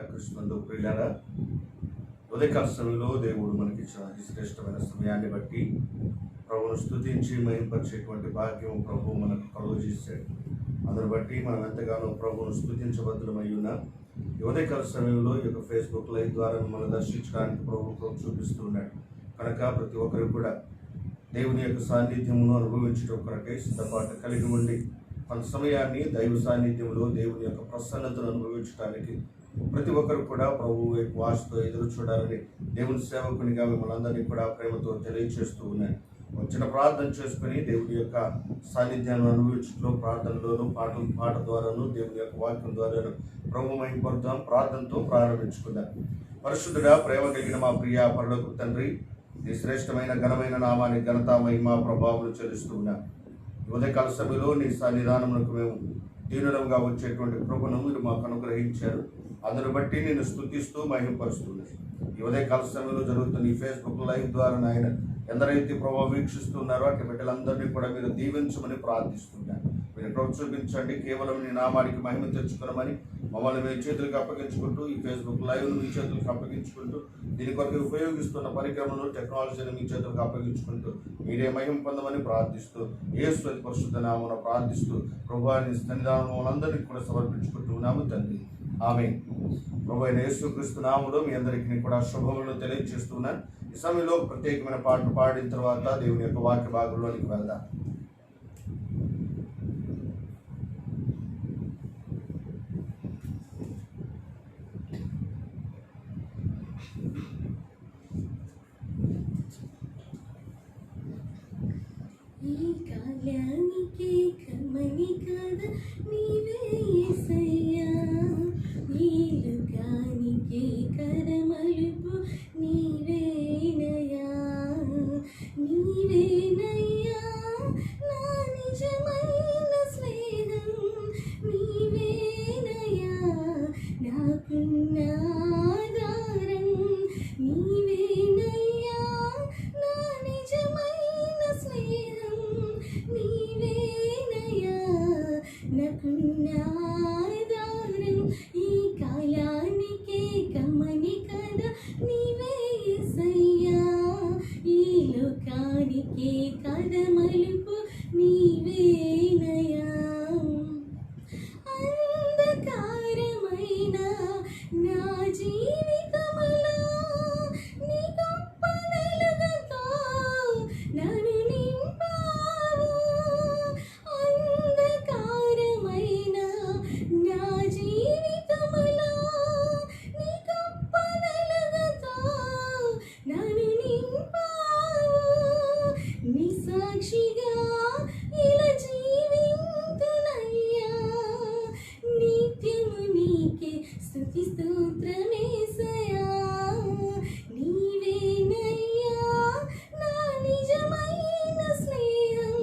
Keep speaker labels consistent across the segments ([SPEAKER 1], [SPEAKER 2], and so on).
[SPEAKER 1] క్రీస్తునందు ప్రియులారా, ఉదయకాల సమయంలో దేవుడు మనకిచ్చిన ఈ శ్రేష్టమైన సమయాన్ని బట్టి ప్రభువును స్తుతించి మహింపరిచేటువంటి భాగ్యం ప్రభు మనకు కలుగజేశాడు. అందుని బట్టి మనం ఎంతగానో ప్రభువును స్తుతించబద్దులమై ఉన్నాం. ఈ ఉదయకాల సమయంలో ఈ యొక్క ఫేస్బుక్ లైవ్ ద్వారా మనం దర్శించడానికి ప్రభు చూపిస్తున్నాడు కనుక ప్రతి ఒక్కరు కూడా దేవుని యొక్క సాన్నిధ్యమును అనుభవించడం కొరకై సిద్ధపాటు కలిగి ఉండి మన సమయాన్ని దైవ సాన్నిధ్యంలో దేవుని యొక్క ప్రసన్నతను అనుభవించడానికి ప్రతి ఒక్కరు కూడా ప్రభువు యొక్క ఆశతో ఎదురు చూడాలని దేవుని సేవకునిగా మిమ్మల్ని అందరినీ కూడా ప్రేమతో తెలియజేస్తూ ఉన్నాను. వచ్చిన ప్రార్థన చేసుకుని దేవుని యొక్క సాన్నిధ్యాన్ని అనుభవించడంలో ప్రార్థనలోను పాట ద్వారాను దేవుని యొక్క వాక్యం ద్వారాను ప్రభు మహిమపడతాం. ప్రార్థనతో ప్రారంభించుకుందాం. పరిశుద్ధుడా, ప్రేమ కలిగిన మా ప్రియ పరలోకపు తండ్రి, ఈ శ్రేష్టమైన ఘనమైన నామానికి ఘనత మహిమ ప్రభావం చెల్లిస్తూ ఉన్నాం. ఉదయకాల సమయంలో నీ సన్నిధానమునకు మేము దీనులంగా వచ్చేటువంటి కృపను మీరు మాకు అనుగ్రహించారు. అందును బట్టి నేను స్తుతిస్తూ మహిమపరుస్తున్నాను. ఈ ఉదయకాల సమయంలో జరుగుతున్న ఈ ఫేస్బుక్ లైవ్ ద్వారా నాయన ఎందరైతే ప్రభావం వీక్షిస్తున్నారో అటు బిడ్డలందరినీ కూడా మీరు దీవించమని ప్రార్థిస్తున్నాను. మీరు కృప చూపించండి. కేవలం నీ నామానికి మహిమ తెచ్చుకోమని మమ్మల్ని మీ చేతులకు అప్పగించుకుంటూ ఈ ఫేస్బుక్ లైవ్ను మీ చేతులకు అప్పగించుకుంటూ దీని కొరకు ఉపయోగిస్తున్న పరికరములను టెక్నాలజీని మీ చేతులకు అప్పగించుకుంటూ మీరే మహిమ పొందమని ప్రార్థిస్తూ యేసు పరిశుద్ధ నామమున ప్రార్థిస్తూ ప్రభువాని సన్నిధానం అందరికీ కూడా సమర్పించుకుంటూ ఉన్నాము తండ్రి. ఆమేన్. ప్రభువైన యేసుక్రీస్తు నామములో మీ అందరికీ కూడా శుభములను తెలియజేస్తున్నాను. ఈ సమయంలో ప్రత్యేకమైన పాటలు పాడిన తర్వాత దేవుని యొక్క వాక్య భాగంలోనికి వెళ్దాం.
[SPEAKER 2] ఈ కాలానికి కమ్మని కదా నీవే యేసయ్యా, ఈ లోకానికి కరమలుపు నీవేనయ్యా, నీవేనయ్యా నా నిజమైన స్నేహం, నీవేనయ్యా నాకున్న ఆధారం, నీవేనయ్యా నా నిజమైన స్నేహం, నీవేనయ్యా నాకున్న ఆధారం. ఈ కాలానికే కమ్మని కదా నీవే యేసయ్యా, ఈ లోకానికే కదమలుపు నీవేనయ్యా. అంధకారమైన నా జీవితములో నీ గొప్ప వెలుగుతో నన్ను నింపావు. అంధకారమైన నా జీవితములో నీ గొప్ప వెలుగుతో నన్ను నింపావు. నీ సాక్షిగా ఇలా జీవింతునయ్యా, నిత్యము నీకే స్తుతి స్తోత్రమేసయ్యా. నీవేనయ్యా నా నిజమైన స్నేహం,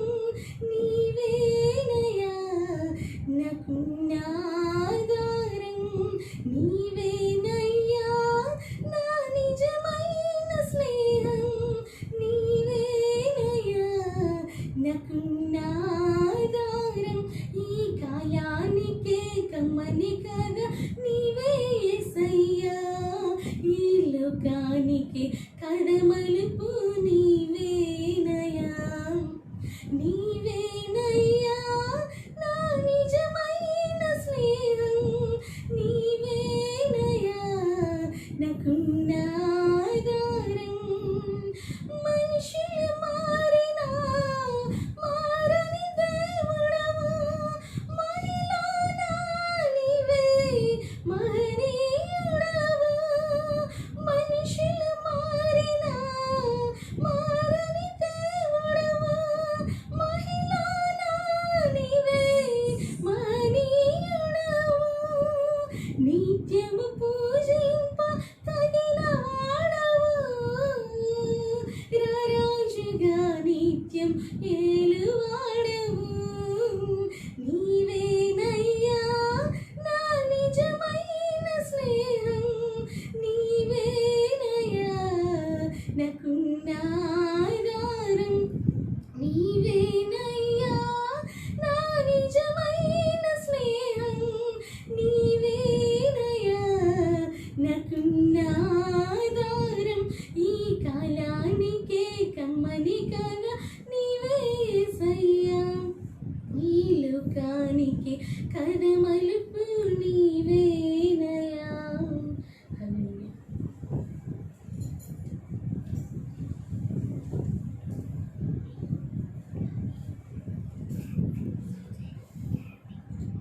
[SPEAKER 2] నీవేనయ్యా నాకున్న ఆధారం, నీవేనయ్యా నా నిజమైన స్నేహం, నీవేనయ్యా నాకున్న ఆధారం. ఈ కాలానికే కమ్మని కదా నీవే యేసయ్యా, ఈ లోకానికి కదమలుపు నీవేనయ్యా, నీవేనయ్యా నా నిజమైన స్నేహం, నీవేనయ్యా నాకున్న ఆధారం. మనుషులు మారినా మారని దేవుడవు, మహిళనా నీవే మహనీయుడవు. మనుషులు మారినా మారని దేవుడవు, మహిళనా నీవే మహనీయుడవు. నిత్యము పూజింప తగిన వాడవు, రారాజుగా నిత్యం ఏలువాడవు. నీవేనయ్యా నా నిజమైన స్నేహం, నీవేనయ్యా నాకున్న ఆధారం, నీవేనయ్యా నా నిజమైన స్నేహం, నీవేనయ్యా కరమలుపు నీవేనయా. హల్లెలూయా.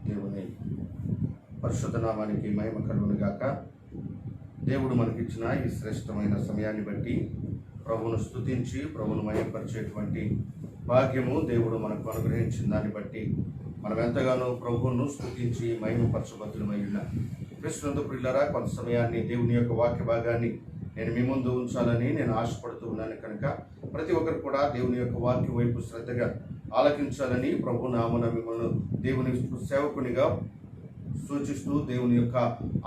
[SPEAKER 1] దేవుని పరిశుద్ధ నామానికి మహిమ కలుగును గాక. దేవుడు మనకిచ్చిన ఈ శ్రేష్టమైన సమయాన్ని బట్టి ప్రభువును స్తుతించి ప్రభువును మహిమపరిచేటువంటి భాగ్యము దేవుడు మనకు అనుగ్రహించిన దాన్ని బట్టి మనం ఎంతగానో ప్రభువును స్తుతించి మహిమపరచబద్దులమై ఉన్నాం. కృష్ణుడు ప్రియులారా, కొంత సమయాన్ని దేవుని యొక్క వాక్య భాగాన్ని నేను మీ ముందు ఉంచాలని నేను ఆశపడుతూ ఉన్నాను కనుక ప్రతి ఒక్కరు కూడా దేవుని యొక్క వాక్యం వైపు శ్రద్ధగా ఆలకించాలని ప్రభు నామన మిమ్మల్ని దేవుని సేవకునిగా సూచిస్తూ దేవుని యొక్క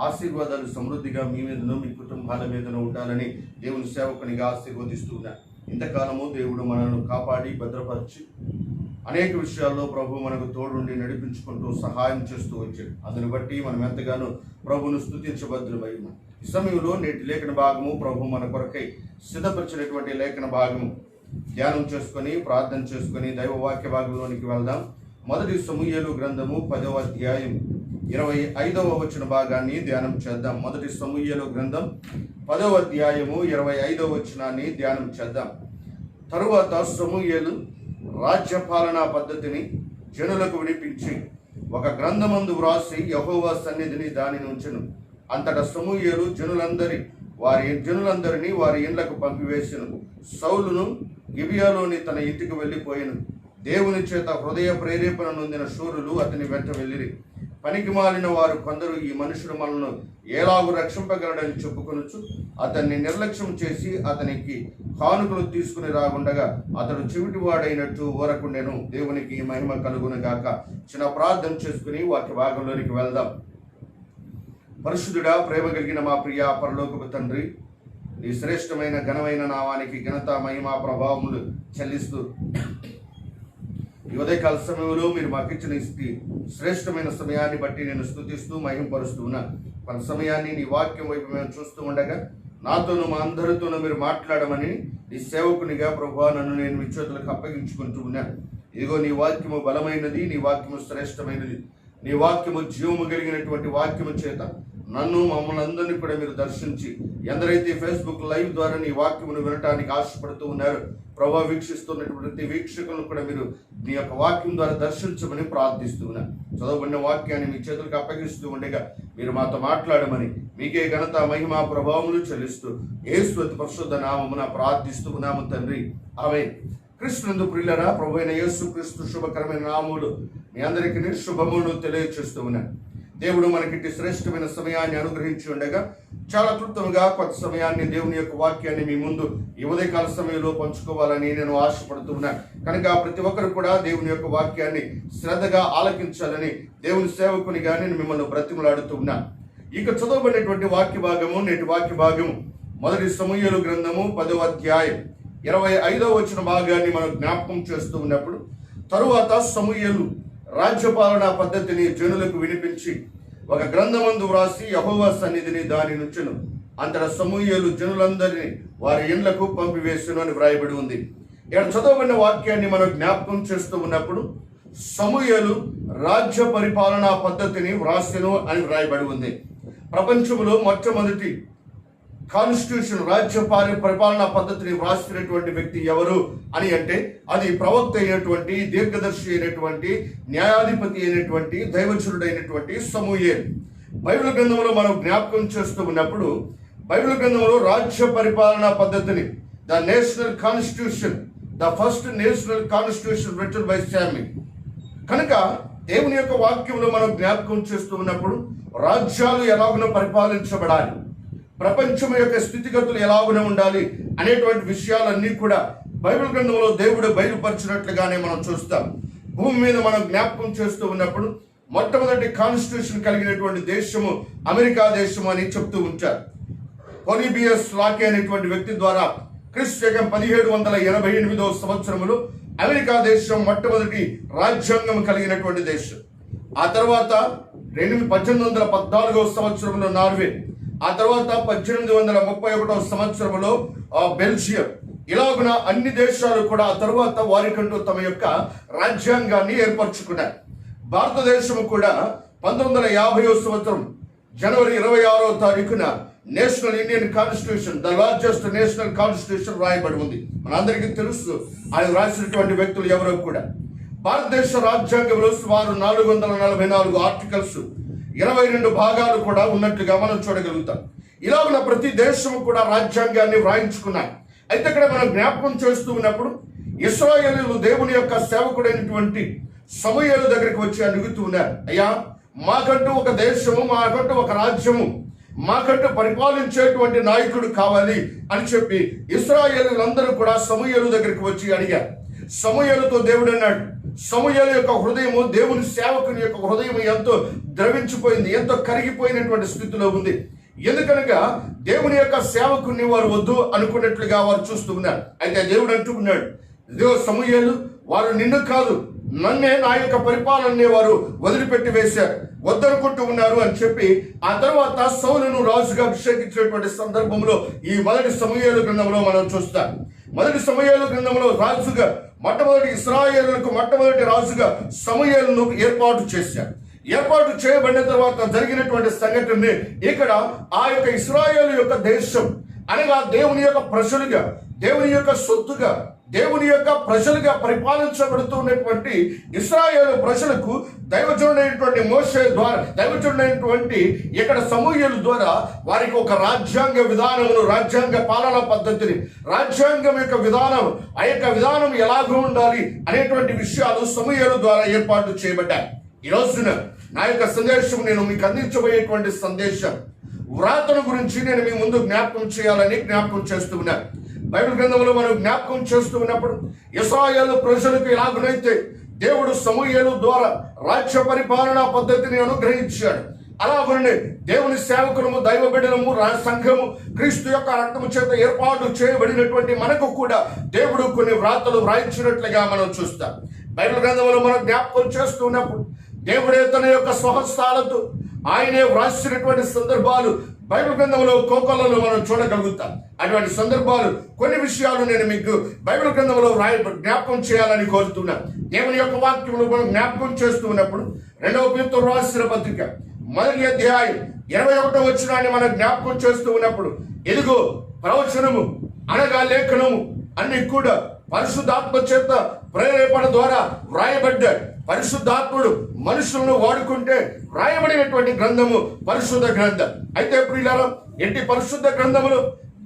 [SPEAKER 1] ఆశీర్వాదాలు సమృద్ధిగా మీ మీదను మీ కుటుంబాల మీదను ఉండాలని దేవుని సేవకునిగా ఆశీర్వదిస్తూ ఉన్నాను. ఇంతకాలము దేవుడు మనల్ని కాపాడి భద్రపరిచి అనేక విషయాల్లో ప్రభు మనకు తోడుండి నడిపించుకుంటూ సహాయం చేస్తూ వచ్చాడు. అందుని బట్టి మనం ఎంతగానో ప్రభువును స్తుతించబద్దులమై ఉన్నాం. ఈ సమయంలో నేటి లేఖన భాగము ప్రభు మన కొరకై సిద్ధపరిచినటువంటి లేఖన భాగము ధ్యానం చేసుకొని ప్రార్థన చేసుకొని దైవ వాక్య భాగంలోనికి వెళ్దాం. మొదటి సమూయేలు గ్రంథము 10వ అధ్యాయం 25వ వచన భాగాన్ని ధ్యానం చేద్దాం. మొదటి సమూయేలు గ్రంథం 10వ అధ్యాయము 25వ వచనాన్ని ధ్యానం చేద్దాం. తరువాత సమూయేలు రాజ్యపాలనా పద్ధతిని జనులకు వినిపించి ఒక గ్రంథమందు వ్రాసి యెహోవా సన్నిధిని దానిని ఉంచెను. అంతటా సమూయేలు జనులందరినీ వారి ఇండ్లకు పంపివేసెను. సౌలును గిబియాలోని తన ఇంటికి వెళ్ళిపోయెను. దేవుని చేత హృదయ ప్రేరేపణ నొందిన శూరులు అతని వెంట వెళ్ళిరి. పనికి మాలిన వారు కొందరు ఈ మనుషుడు మనను ఎలాగూ రక్షింపగలడని చెప్పుకొనుచు అతన్ని నిర్లక్ష్యం చేసి అతనికి కానుకలు తీసుకుని రాగుండగా అతడు చెవిటివాడైనట్టు ఊరకుండెను. దేవునికి మహిమ కలుగును గాక. చిన్న ప్రార్థన చేసుకుని వాక్య భాగంలోనికి వెళ్దాం. పరిశుద్ధుడా, ప్రేమ కలిగిన మా ప్రియ పరలోకపు తండ్రి, నీ శ్రేష్టమైన ఘనమైన నామానికి ఘనత మహిమ ప్రభావములు చెల్లిస్తూ ఈ ఉదయకాల సమయంలో మీరు మాకు ఇచ్చిన శ్రేష్టమైన సమయాన్ని బట్టి నేను స్తుతిస్తూ మహిమపరుస్తూ ఉన్నాను. కొంత సమయాన్ని నీ వాక్యం వైపు మేము చూస్తూ ఉండగా నాతోనూ మా అందరితోనూ మీరు మాట్లాడమని నీ సేవకునిగా ప్రభువా నన్ను నేను మీ చేతులకు అప్పగించుకుంటూ ఉన్నాను. ఇదిగో నీ వాక్యము బలమైనది, నీ వాక్యము శ్రేష్టమైనది, నీ వాక్యము జీవము కలిగినటువంటి వాక్యము చేత నన్ను మమ్మల్ని అందరినీ కూడా మీరు దర్శించి ఎందరైతే ఫేస్బుక్ లైవ్ ద్వారా నీ వాక్యమును వినటానికి ఆశపడుతూ ఉన్నారు ప్రభా, వీక్షిస్తున్నటువంటి ప్రతి వీక్షకులను కూడా మీరు నీ యొక్క వాక్యం ద్వారా దర్శించమని ప్రార్థిస్తూ ఉన్నాను. చదవబడిన వాక్యాన్ని మీ చేతులకు అప్పగిస్తూ ఉండగా మీరు మాతో మాట్లాడమని మీకే ఘనత మహిమ ప్రభావములు చెల్లిస్తూ యేసు అతి పరిశుద్ధ నామమున ప్రార్థిస్తూ ఉన్నాము తండ్రి, ఆమేన్. కృష్ణునందు ప్రియులారా, ప్రభు అయిన యేసు క్రీస్తు శుభకరమైన నామములు మీ అందరికీ శుభములు తెలియచేస్తూ ఉన్నాను. దేవుడు మనకి శ్రేష్టమైన సమయాన్ని అనుగ్రహించి ఉండగా చాలా క్లుప్తంగా కొంత సమయాన్ని దేవుని యొక్క వాక్యాన్ని మీ ముందు ఈ ఉదయకాల సమయంలో పంచుకోవాలని నేను ఆశపడుతున్నాను. కనుక ప్రతి ఒక్కరు కూడా దేవుని యొక్క వాక్యాన్ని శ్రద్ధగా ఆలకించాలని దేవుని సేవకునిగా నేను మిమ్మల్ని బ్రతిమలాడుతున్నాను. ఇక చదవబడినటువంటి వాక్య భాగము నేటి వాక్య భాగము మొదటి సమూయేలు గ్రంథము 10వ అధ్యాయం 25వ వచన భాగాన్ని మనం జ్ఞాపకం చేస్తూ ఉన్నప్పుడు, తరువాత సమూయేలు రాజ్యపాలనా పద్ధతిని జనులకు వినిపించి ఒక గ్రంథమందు వ్రాసి యెహోవా సన్నిధిని దాని నుంచెను. అంతటా సమూయేలు జనులందరినీ వారి ఇండ్లకు పంపివేసెను అని వ్రాయబడి ఉంది. ఇక్కడ చదవబడిన వాక్యాన్ని మనం జ్ఞాపకం చేస్తూ ఉన్నప్పుడు సమూయేలు రాజ్య పరిపాలనా పద్ధతిని వ్రాసెను అని వ్రాయబడి ఉంది. ప్రపంచంలో మొట్టమొదటి కాన్స్టిట్యూషన్ రాజ్య పరిపాలనా పద్ధతిని వ్రాసినటువంటి వ్యక్తి ఎవరు అని అంటే అది ప్రవక్త అయినటువంటి, దీర్ఘదర్శి అయినటువంటి, న్యాయాధిపతి అయినటువంటి, దైవజనుడైనటువంటి సమూయేలు. బైబిల్ గ్రంథంలో మనం జ్ఞాపకం చేస్తూ ఉన్నప్పుడు బైబిల్ గ్రంథంలో రాజ్య పరిపాలనా పద్ధతిని the national constitution, the first national constitution written by Samuel. కనుక దేవుని యొక్క వాక్యంలో మనం జ్ఞాపకం చేస్తూ ఉన్నప్పుడు రాజ్యాలు ఎలాగున పరిపాలించబడాలి, ప్రపంచం యొక్క స్థితిగతులు ఎలాగున ఉండాలి అనేటువంటి విషయాలన్నీ కూడా బైబిల్ గ్రంథంలో దేవుడు బయలుపరిచినట్లుగానే మనం చూస్తాం. భూమి మీద మనం జ్ఞాపకం చేస్తూ ఉన్నప్పుడు మొట్టమొదటి కాన్స్టిట్యూషన్ కలిగినటువంటి దేశము అమెరికా దేశము అని చెప్తూ ఉంటారు. పొలిబియస్ లాకే అనేటువంటి వ్యక్తి ద్వారా క్రీస్తు 1788వ సంవత్సరములో అమెరికా దేశం మొట్టమొదటి రాజ్యాంగం కలిగినటువంటి దేశం. ఆ తర్వాత 1814వ సంవత్సరంలో నార్వే, ఆ తర్వాత 1831వ సంవత్సరంలో బెల్జియం. ఇలాగున అన్ని దేశాలు కూడా ఆ తర్వాత వారికంటూ తమ యొక్క రాజ్యాంగాన్ని ఏర్పరచుకున్నారు. భారతదేశం కూడా 1950వ సంవత్సరం జనవరి 26వ తారీఖున national Indian constitution, the largest national constitution రాయబడి ఉంది. మనందరికీ తెలుసు ఆయన రాసినటువంటి వ్యక్తులు ఎవరో కూడా. భారతదేశ రాజ్యాంగంలో సుమారు 444 ఆర్టికల్స్, 22 భాగాలు కూడా ఉన్నట్లుగా మనం చూడగలుగుతాం. ఇలా ఉన్న ప్రతి దేశము కూడా రాజ్యాంగాన్ని వ్రాయించుకున్నాయి. అయితే ఇక్కడ మనం జ్ఞాపకం చేస్తూ ఉన్నప్పుడు ఇశ్రాయేలీయులు దేవుని యొక్క సేవకుడైనటువంటి సమూయేలు దగ్గరికి వచ్చి అడుగుతూ ఉన్నారు, అయ్యా మాకంటూ ఒక దేశము, మాకంటూ ఒక రాజ్యము, మాకంటూ పరిపాలించేటువంటి నాయకుడు కావాలి అని చెప్పి ఇశ్రాయేలీయులందరూ కూడా సమూయేలు దగ్గరికి వచ్చి అడిగారు. సమూయేలుతో దేవుడు అన్నాడు, సమూయేలు యొక్క హృదయము, దేవుని సేవకుని యొక్క హృదయం ఎంతో ద్రవించిపోయింది, ఎంతో కరిగిపోయినటువంటి స్థితిలో ఉంది. ఎందుకనగా దేవుని యొక్క సేవకుని వారు వద్దు అనుకున్నట్లుగా వారు చూస్తూ ఉన్నారు. అయితే దేవుడు అంటున్నాడు, ఇదిగో సమూయేలు, వారు నిన్ను కాదు నన్నే, నా యొక్క పరిపాలనని వారు వదిలిపెట్టి వేశారు, వద్దనుకుంటూ ఉన్నారు అని చెప్పి ఆ తర్వాత సౌలును రాజుగా అభిషేకించినటువంటి సందర్భంలో ఈ మొదటి సమూయేలు గ్రంథంలో మనం చూస్తాం. మొదటి సమూయేలు గ్రంథంలో రాజుగా మొట్టమొదటి ఇశ్రాయేలులకు మొట్టమొదటి రాజుగా సమూయేలును ఏర్పాటు చేశారు. ఏర్పాటు చేయబడిన తర్వాత జరిగినటువంటి సంఘటన ఇక్కడ ఆ యొక్క ఇశ్రాయేలు యొక్క దేశం అనగా దేవుని యొక్క ప్రజలుగా, దేవుని యొక్క సొత్తుగా, దేవుని యొక్క ప్రజలుగా పరిపాలించబడుతున్నటువంటి ఇశ్రాయేలు ప్రజలకు దైవజనుడైనటువంటి మోషే ద్వారా, దైవజనుడైనటువంటి ఇక్కడ సమూయేలు ద్వారా వారికి ఒక రాజ్యాంగ విధానమును, రాజ్యాంగ పాలనా పద్ధతిని, రాజ్యాంగం యొక్క విధానం, ఆ యొక్క విధానం ఎలాగో ఉండాలి అనేటువంటి విషయాలు సమూయేలు ద్వారా ఏర్పాటు చేయబడ్డాయి. ఈ రోజున నా యొక్క సందేశం, నేను మీకు అందించబోయేటువంటి సందేశం వ్రాతను గురించి నేను మీ ముందు జ్ఞాపకం చేయాలని జ్ఞాపకం చేస్తూ ఉన్నాను. బైబిల్ గ్రంథంలో మనం జ్ఞాపకం చేస్తూ ఉన్నప్పుడు ఇశ్రాయేలు ప్రజలకు ఎలాగునైతే దేవుడు సమూయేలు ద్వారా రాజ్య పరిపాలనా పద్ధతిని అనుగ్రహించాడు, అలాగనే దేవుని సేవకులము, దైవ బిడ్డలము, సంఘము క్రీస్తు యొక్క రక్తము చేత ఏర్పాటు చేయబడినటువంటి మనకు కూడా దేవుడు కొన్ని వ్రాతలు వ్రాయించినట్లుగా మనం చూస్తాం. బైబిల్ గ్రంథంలో మనం జ్ఞాపకం చేస్తూ ఉన్నప్పుడు దేవుడే తన యొక్క స్వహస్తాలతో ఆయనే వ్రాసినటువంటి సందర్భాలు బైబిల్ గ్రంథంలో కోకొల్లలో మనం చూడగలుగుతాం. అటువంటి సందర్భాలు, కొన్ని విషయాలు నేను మీకు బైబిల్ గ్రంథంలో జ్ఞాపకం చేయాలని కోరుతున్నాను. దేవుని యొక్క వాక్యములు మనం జ్ఞాపకం చేస్తూ ఉన్నప్పుడు 2వ పేతురు రాసిన పత్రిక 1వ అధ్యాయం 21వ వచనాన్ని మనం జ్ఞాపకం చేస్తూ ఉన్నప్పుడు, ఎదుగో ప్రవచనము అనగా లేఖనము అన్ని కూడా పరిశుద్ధాత్మ చేత ప్రేరేపణ ద్వారా వ్రాయబడ్డాయి. పరిశుద్ధాత్ముడు మనుషులను వాడుకుంటే వ్రాయబడినటువంటి గ్రంథము పరిశుద్ధ గ్రంథం. అయితే ప్రియులారా, ఎట్టి పరిశుద్ధ గ్రంథములు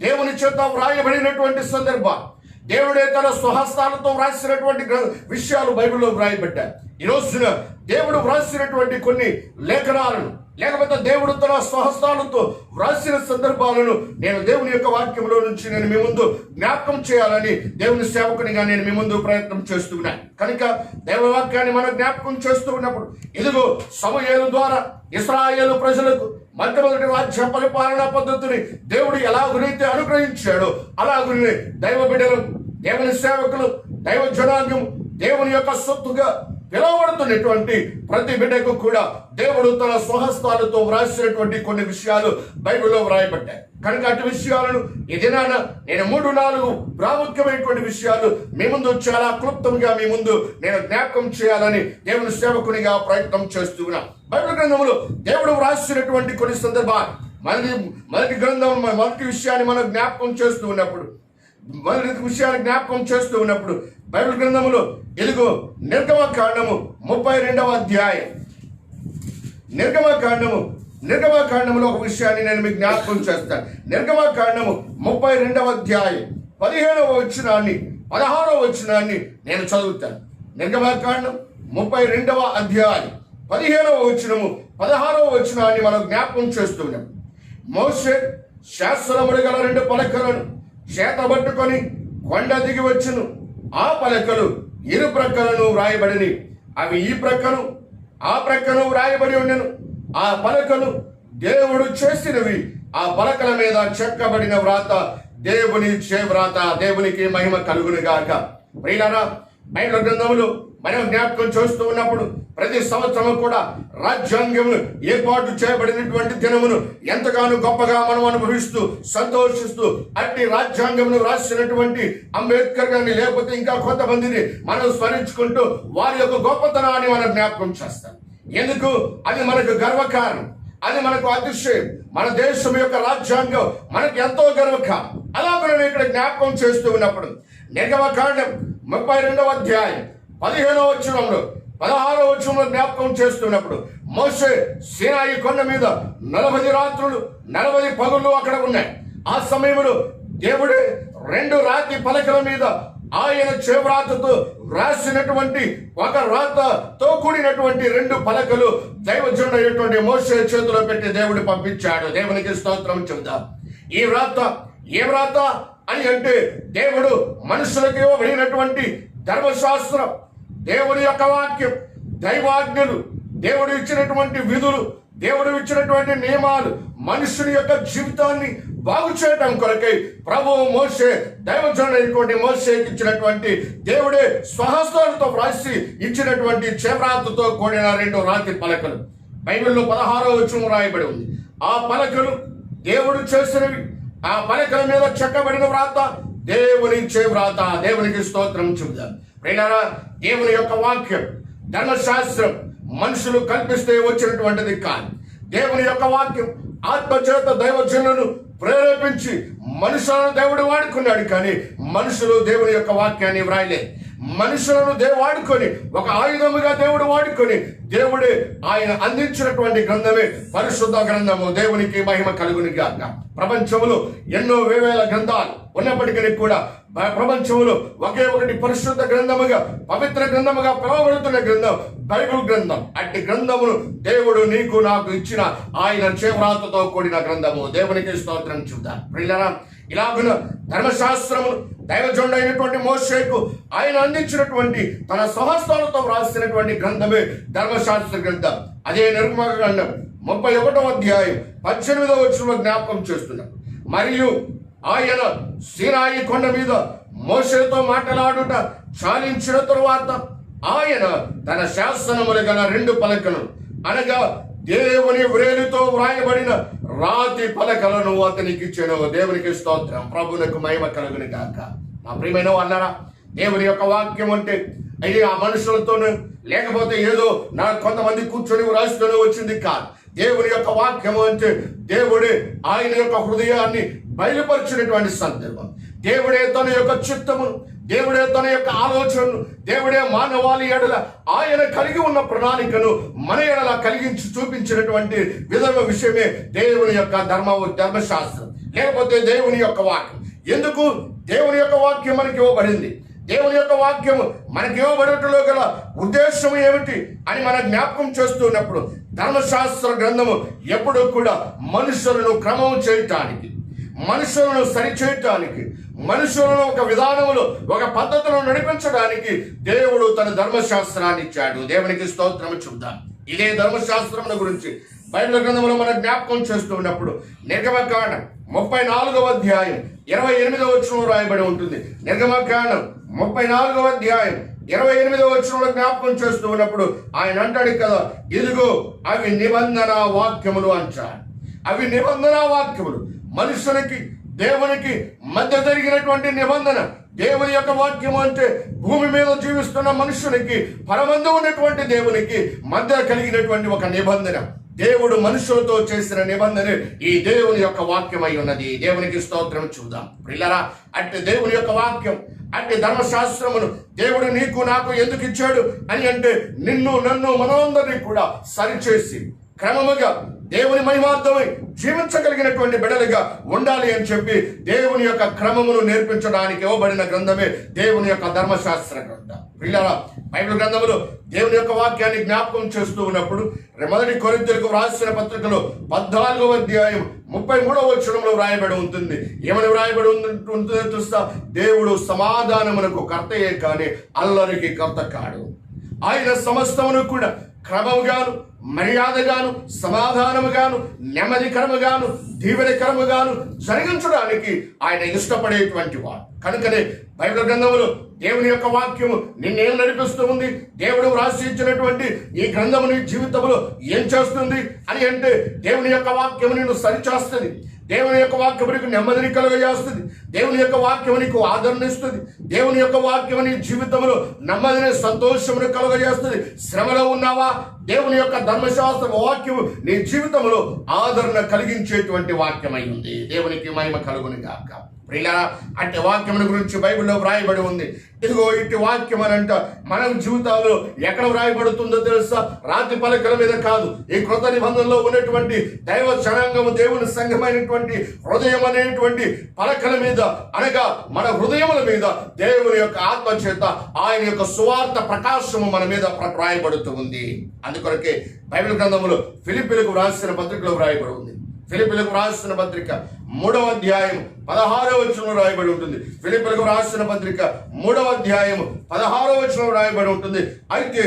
[SPEAKER 1] దేవుని చేత వ్రాయబడినటువంటి సందర్భాలు, దేవుడే తన స్వహస్తాలతో వ్రాసినటువంటి విషయాలు బైబిల్లో వ్రాయబడ్డాయి. ఈ రోజున దేవుడు వ్రాసినటువంటి కొన్ని లేఖనాలను, లేకపోతే దేవుడు తన స్వహస్తాలతో వ్రాసిన సందర్భాలను నేను దేవుని యొక్క వాక్యంలో నుంచి నేను మీ ముందు జ్ఞాపకం చేయాలని దేవుని సేవకునిగా నేను మీ ముందు ప్రయత్నం చేస్తున్నాను. కనుక దైవవాక్యాన్ని మనం జ్ఞాపకం చేస్తూ ఉన్నప్పుడు, ఇదిగో సమూయేలు ద్వారా ఇశ్రాయేలు ప్రజలకు మొట్టమొదటి రాజ్య పరిపాలనా పద్ధతిని దేవుడు ఎలాగునైతే అనుగ్రహించాడో, అలాగునే దైవ బిడ్డలు, దేవుని సేవకులు, దైవ జనాంగం, దేవుని యొక్క సొత్తుగా పిలువబడుతున్నటువంటి ప్రతి బిడ్డకు కూడా దేవుడు తన స్వహస్తాలతో వ్రాసినటువంటి కొన్ని విషయాలు బైబిల్లో వ్రాయబడ్డాయి. కనుక అటు విషయాలను ఈ దినాన నేను 3-4 ప్రాముఖ్యమైనటువంటి విషయాలు మీ ముందు చాలా క్లుప్తంగా మీ ముందు నేను జ్ఞాపకం చేయాలని దేవుని సేవకునిగా ప్రయత్నం చేస్తూ ఉన్నా. బైబిల్ గ్రంథంలో దేవుడు వ్రాసినటువంటి కొన్ని సందర్భాలు, మొదటి విషయాన్ని మనం జ్ఞాపకం చేస్తూ ఉన్నప్పుడు, బైబిల్ గ్రంథములో ఇదిగో నిర్గమకాండము 32వ అధ్యాయం, నిర్గమకాండములో ఒక విషయాన్ని నేను మీకు జ్ఞాపకం చేస్తాను. నిర్గమకాండము 32వ అధ్యాయం 15వ వచనాన్ని 16వ వచనాన్ని నేను చదువుతాను. నిర్గమకాండం 32వ అధ్యాయం 15వ వచనము 16వ వచనాన్ని మనం జ్ఞాపకం చేస్తున్నాం. మోషే శాస్త్రములు గల 2 పలకలను చేతబట్టుకొని కొండ దిగి వచ్చును. ఆ పలకలు ఇరు ప్రక్కలను వ్రాయబడిని, అవి ఈ ప్రక్కను ఆ ప్రక్కను వ్రాయబడి ఉండెను. ఆ పలకలు దేవుడు చేసినవి, ఆ పలకల మీద చెక్కబడిన వ్రాత దేవుని చే వ్రాత. దేవునికి మహిమ కలుగును గాక. ప్రియులారా, బైబిల్ గ్రంథములో మనం జ్ఞాపకం చేస్తూ ఉన్నప్పుడు ప్రతి సంవత్సరం కూడా రాజ్యాంగం ఏర్పాటు చేయబడినటువంటి దినమును ఎంతగానో గొప్పగా మనం అనుభవిస్తూ సంతోషిస్తూ అట్టి రాజ్యాంగమును రాసినటువంటి అంబేద్కర్ గారిని లేకపోతే ఇంకా కొంతమందిని మనం స్మరించుకుంటూ వారి యొక్క గొప్పతనాన్ని మనం జ్ఞాపకం చేస్తాం. ఎందుకు? అది మనకు గర్వకారణం, అది మనకు అతిశయం. మన దేశం యొక్క రాజ్యాంగం మనకు ఎంతో గర్వకారణం. అలా మనం ఇక్కడ జ్ఞాపకం చేస్తూ ఉన్నప్పుడు నిర్గమకాండం 32వ అధ్యాయం 15వ వచనంలో 16వ వచనంలో జ్ఞాపకం చేస్తున్నప్పుడు మోషే సీనాయి కొండ మీద 40 రాత్రులు 40 పగుళ్ళు అక్కడ ఉన్నాయి. ఆ సమయంలో దేవుడే 2 రాతి పలకల మీద ఆయన చేవ్రాతతో రాసినటువంటి ఒక రాతతో కూడినటువంటి 2 పలకలు దైవజనుడు అయినటువంటి మోషే చేతిలో పెట్టి దేవుడు పంపించాడు. దేవునికి స్తోత్రం చెబుదాం. ఈ వ్రాత ఏ వ్రాత అని అంటే దేవుడు మనుషులకు ఇవ్వబడినటువంటి ధర్మశాస్త్రం, దేవుడి యొక్క వాక్యం, దైవాజ్ఞలు, దేవుడు ఇచ్చినటువంటి విధులు, దేవుడు ఇచ్చినటువంటి నియమాలు మనుషుని యొక్క జీవితాన్ని బాగు చేయడం కొరకై ప్రభువు మోషే దైవజనుడైనటువంటి మోషేకి ఇచ్చినటువంటి దేవుడే స్వహస్తాలతో వ్రాసి ఇచ్చినటువంటి చేవ్రాతతో కూడిన 2 రాతి పలకలు బైబిల్లో 16వ వచనం రాయబడి ఉంది. ఆ పలకలు దేవుడు చేసినవి. ఆ పలకల మీద చెక్కబడిన వ్రాత దేవుని చేవ్రాత. దేవునికి స్తోత్రం చెబుదాం. ప్రియులారా, దేవుని యొక్క వాక్యం, ధర్మశాస్త్రం మనుషులు కల్పిస్తే వచ్చినటువంటిది కాదు. దేవుని యొక్క వాక్యం ఆత్మచేత దైవజనులను ప్రేరేపించి మనుషులను దేవుడు వాడుకున్నాడు. కానీ మనుషులు దేవుని యొక్క వాక్యాన్ని వ్రాయలేదు. మనుషులను వాడుకొని ఒక ఆయుధముగా దేవుడు వాడుకొని దేవుడే ఆయన అందించినటువంటి గ్రంథమే పరిశుద్ధ గ్రంథము. దేవునికి మహిమ కలుగును గాక. ప్రపంచంలో ఎన్నో వేవేల గ్రంథాలు ఉన్నప్పటికీ కూడా ప్రపంచంలో ఒకే ఒకటి పరిశుద్ధ గ్రంథముగా, పవిత్ర గ్రంథముగా పిలువబడుతున్న గ్రంథం బైబిల్ గ్రంథం. అట్టి గ్రంథమును దేవుడు నీకు నాకు ఇచ్చిన ఆయన చేవ్రాతతో కూడిన గ్రంథము. దేవునికి స్తోత్రం చెబుతాం. ప్రియులారా, ఇలాగున ధర్మశాస్త్రము దైవజనుడు అయినటువంటి మోషేకు ఆయన అందించినటువంటి తన స్వహస్తాలతో వ్రాసినటువంటి గ్రంథమే ధర్మశాస్త్ర గ్రంథం. అదే నిర్గమకాండం 31వ అధ్యాయం 18వ వచనంలో జ్ఞాపకం చేస్తున్నాం. మరియు ఆయన సీనాయి కొండ మీద మోషేతో మాట్లాడుట చాలించిన తరువాత ఆయన తన శాసనములు గల 2 పలకలను అనగా దేవుని వ్రేలితో వ్రాయబడిన రాతి పలకలను అతనికి ఇచ్చెను. దేవునికి స్తోత్రం. ప్రభువునకు మహిమ కలుగును గాక. నా ప్రియమైన అన్నారా, దేవుని యొక్క వాక్యం అంటే ఇది ఆ మనుషులతోనూ లేకపోతే ఏదో నా కొంతమంది కూర్చొని వ్రాస్తూనే వచ్చింది కాదు. దేవుని యొక్క వాక్యము అంటే దేవుడే ఆయన యొక్క హృదయాన్ని బయలుపరిచినటువంటి సందర్భం. దేవుడే తన యొక్క చిత్తమును, దేవుడే తన యొక్క ఆలోచనను, దేవుడే మానవాళి ఎడల ఆయన కలిగి ఉన్న ప్రణాళికను మన ఎడల కలిగించి చూపించినటువంటి విషయమే దేవుని యొక్క ధర్మశాస్త్రం లేకపోతే దేవుని యొక్క వాక్యం. ఎందుకు దేవుని యొక్క వాక్యం మనకి ఇవ్వబడింది? దేవుని యొక్క వాక్యము మనకి ఇవ్వబడటంలో గల ఉద్దేశం ఏమిటి అని మనం జ్ఞాపకం చేస్తున్నప్పుడు ధర్మశాస్త్ర గ్రంథము ఎప్పుడూ కూడా మనుషులను క్రమం చేయటానికి, మనుషులను సరిచేయటానికి, మనుషులను ఒక విధానంలో ఒక పద్ధతిలో నడిపించడానికి దేవుడు తన ధర్మశాస్త్రాన్ని ఇచ్చాడు. దేవునికి స్తోత్రం చెబుదాం. ఇదే ధర్మశాస్త్రముల గురించి బైబిల్ గ్రంథంలో మనం జ్ఞాపకం చేస్తూ ఉన్నప్పుడు నిర్గమకాండం 34వ అధ్యాయం 28వ వచనంలో రాయబడి ఉంటుంది. నిర్గమకాండం 34వ అధ్యాయం 28వ వచనంలో జ్ఞాపకం చేస్తూ ఉన్నప్పుడు ఆయన అంటాడు కదా, ఇదిగో అవి నిబంధన వాక్యములు అంటాడు. అవి నిబంధన వాక్యములు. మనుషునికి దేవునికి మధ్య జరిగినటువంటి నిబంధన. దేవుని యొక్క వాక్యం అంటే భూమి మీద జీవిస్తున్న మనుషునికి, పరమందు ఉన్నటువంటి దేవునికి మధ్య కలిగినటువంటి ఒక నిబంధన. దేవుడు మనుషులతో చేసిన నిబంధన ఈ దేవుని యొక్క వాక్యం అయి ఉన్నది. దేవునికి స్తోత్రం చూద్దాం. ప్రియులారా, అట్టి దేవుని యొక్క వాక్యం, అట్టి ధర్మశాస్త్రమును దేవుడు నీకు నాకు ఎందుకు ఇచ్చాడు అని అంటే నిన్ను నన్ను మనందరినీ కూడా సరిచేసి క్రమముగా దేవుని మహిమార్థమై జీవించగలిగినటువంటి బిడ్డలుగా ఉండాలి అని చెప్పి దేవుని యొక్క క్రమమును నేర్పించడానికి ఇవ్వబడిన గ్రంథమే దేవుని యొక్క ధర్మశాస్త్ర గ్రంథం. ప్రియులారా, బైబిల్ గ్రంథములో దేవుని యొక్క వాక్యాన్ని జ్ఞాపకం చేస్తూ ఉన్నప్పుడు 1 కొరింథీయులకు రాసిన పత్రికలో 14వ అధ్యాయం 33వ వచనంలో వ్రాయబడి ఉంటుంది. ఏమని వ్రాయబడి ఉంటుందో చూస్తా, దేవుడు సమాధానమునకు కర్తయే కానీ అల్లరికి కర్త కాడు. ఆయన సమస్తమును కూడా క్రమముగాను, మర్యాదగాను, సమాధానముగాను, నెమ్మదికరముగాను, దీవెనకరముగాను జరిగించడానికి ఆయన ఇష్టపడేటువంటి వాడు. కనుకనే బైబిల్ గ్రంథములు దేవుని యొక్క వాక్యము నిన్నేం నడిపిస్తూ ఉంది, దేవుడు వ్రాసి ఇచ్చినటువంటి ఈ గ్రంథము నీ జీవితంలో ఏం చేస్తుంది అని అంటే, దేవుని యొక్క వాక్యము నిన్ను సరిచేస్తుంది, దేవుని యొక్క వాక్యము నీకు నెమ్మదిని కలుగజేస్తుంది, దేవుని యొక్క వాక్యము నీకు ఆదరణ ఇస్తుంది, దేవుని యొక్క వాక్యము నీ జీవితంలో నెమ్మదిని సంతోషమును కలుగజేస్తుంది. శ్రమలో ఉన్నావా, దేవుని యొక్క ధర్మశాస్త్ర వాక్యము నీ జీవితంలో ఆదరణ కలిగించేటువంటి వాక్యమై ఉంది. దేవునికి మహిమ కలుగును గాక. ప్రియులారా, అంటే వాక్యముల గురించి బైబిల్లో వ్రాయబడి ఉంది. ఇదిగో ఇట్టి వాక్యం అని అంట మన జీవితాల్లో ఎక్కడ వ్రాయబడుతుందో తెలుసా? రాతి పలకల మీద కాదు, ఈ కృత నిబంధనలో ఉన్నటువంటి దైవ జనాంగము, దేవుని సంఘమైనటువంటి హృదయం అనేటువంటి పలకల మీద, అనగా మన హృదయముల మీద దేవుని యొక్క ఆత్మ చేత ఆయన యొక్క సువార్త ప్రకాశము మన మీద వ్రాయబడుతూ ఉంది. అందుకొరకే బైబిల్ గ్రంథములో ఫిలిప్పీలకు వ్రాసిన పత్రికలో వ్రాయబడి ఉంది. ఫిలిప్పీలకు రాసిన పత్రిక 3వ అధ్యాయం 16వ వచనంలో రాయబడి ఉంటుంది. ఫిలిప్పీలకు రాసిన పత్రిక 3వ అధ్యాయం 16వ వచనంలో రాయబడి ఉంటుంది. అయితే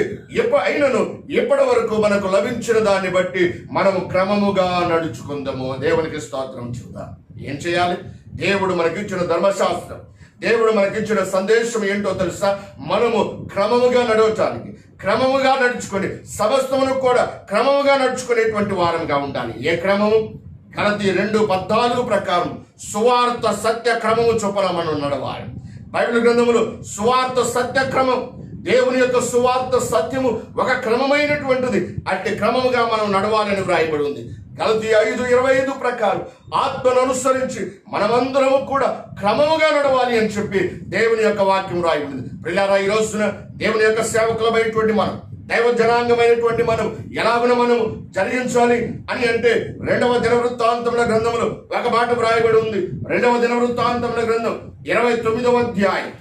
[SPEAKER 1] అయినను ఇప్పటి వరకు మనకు లభించిన దాన్ని బట్టి మనము క్రమముగా నడుచుకుందాము. దేవునికి స్తోత్రం చూద్దాం. ఏం చేయాలి? దేవుడు మనకిచ్చిన ధర్మశాస్త్రం, దేవుడు మనకిచ్చిన సందేశం ఏంటో తెలుసా? మనము క్రమముగా నడవటానికి, క్రమముగా నడుచుకొని సమస్తమును కూడా క్రమముగా నడుచుకునేటువంటి వారంగా ఉండాలి. ఏ క్రమము? గలతీ 2:14 ప్రకారం సువార్త సత్య క్రమము చొప్పున మనం నడవాలి. బైబిల్ గ్రంథములు సువార్త సత్య క్రమం, దేవుని యొక్క సువార్త సత్యము ఒక క్రమమైనటువంటిది. అట్టి క్రమముగా మనం నడవాలని వ్రాయబడి ఉంది. గలతీ 5:25 ప్రకారం ఆత్మను అనుసరించి మనమందరము కూడా క్రమముగా నడవాలి అని చెప్పి దేవుని యొక్క వాక్యం రాయబడింది. ప్రియులారా, ఈ రోజున దేవుని యొక్క సేవకులమైనటువంటి మనం, దైవ జనాంగమైనటువంటి మనం ఎలాగున మనం జరిగించాలి అని అంటే 2వ దినవృత్తాంతముల గ్రంథములో ఒక మాట వ్రాయబడి ఉంది. 2వ దినవృత్తాంతముల గ్రంథం 29వ అధ్యాయం,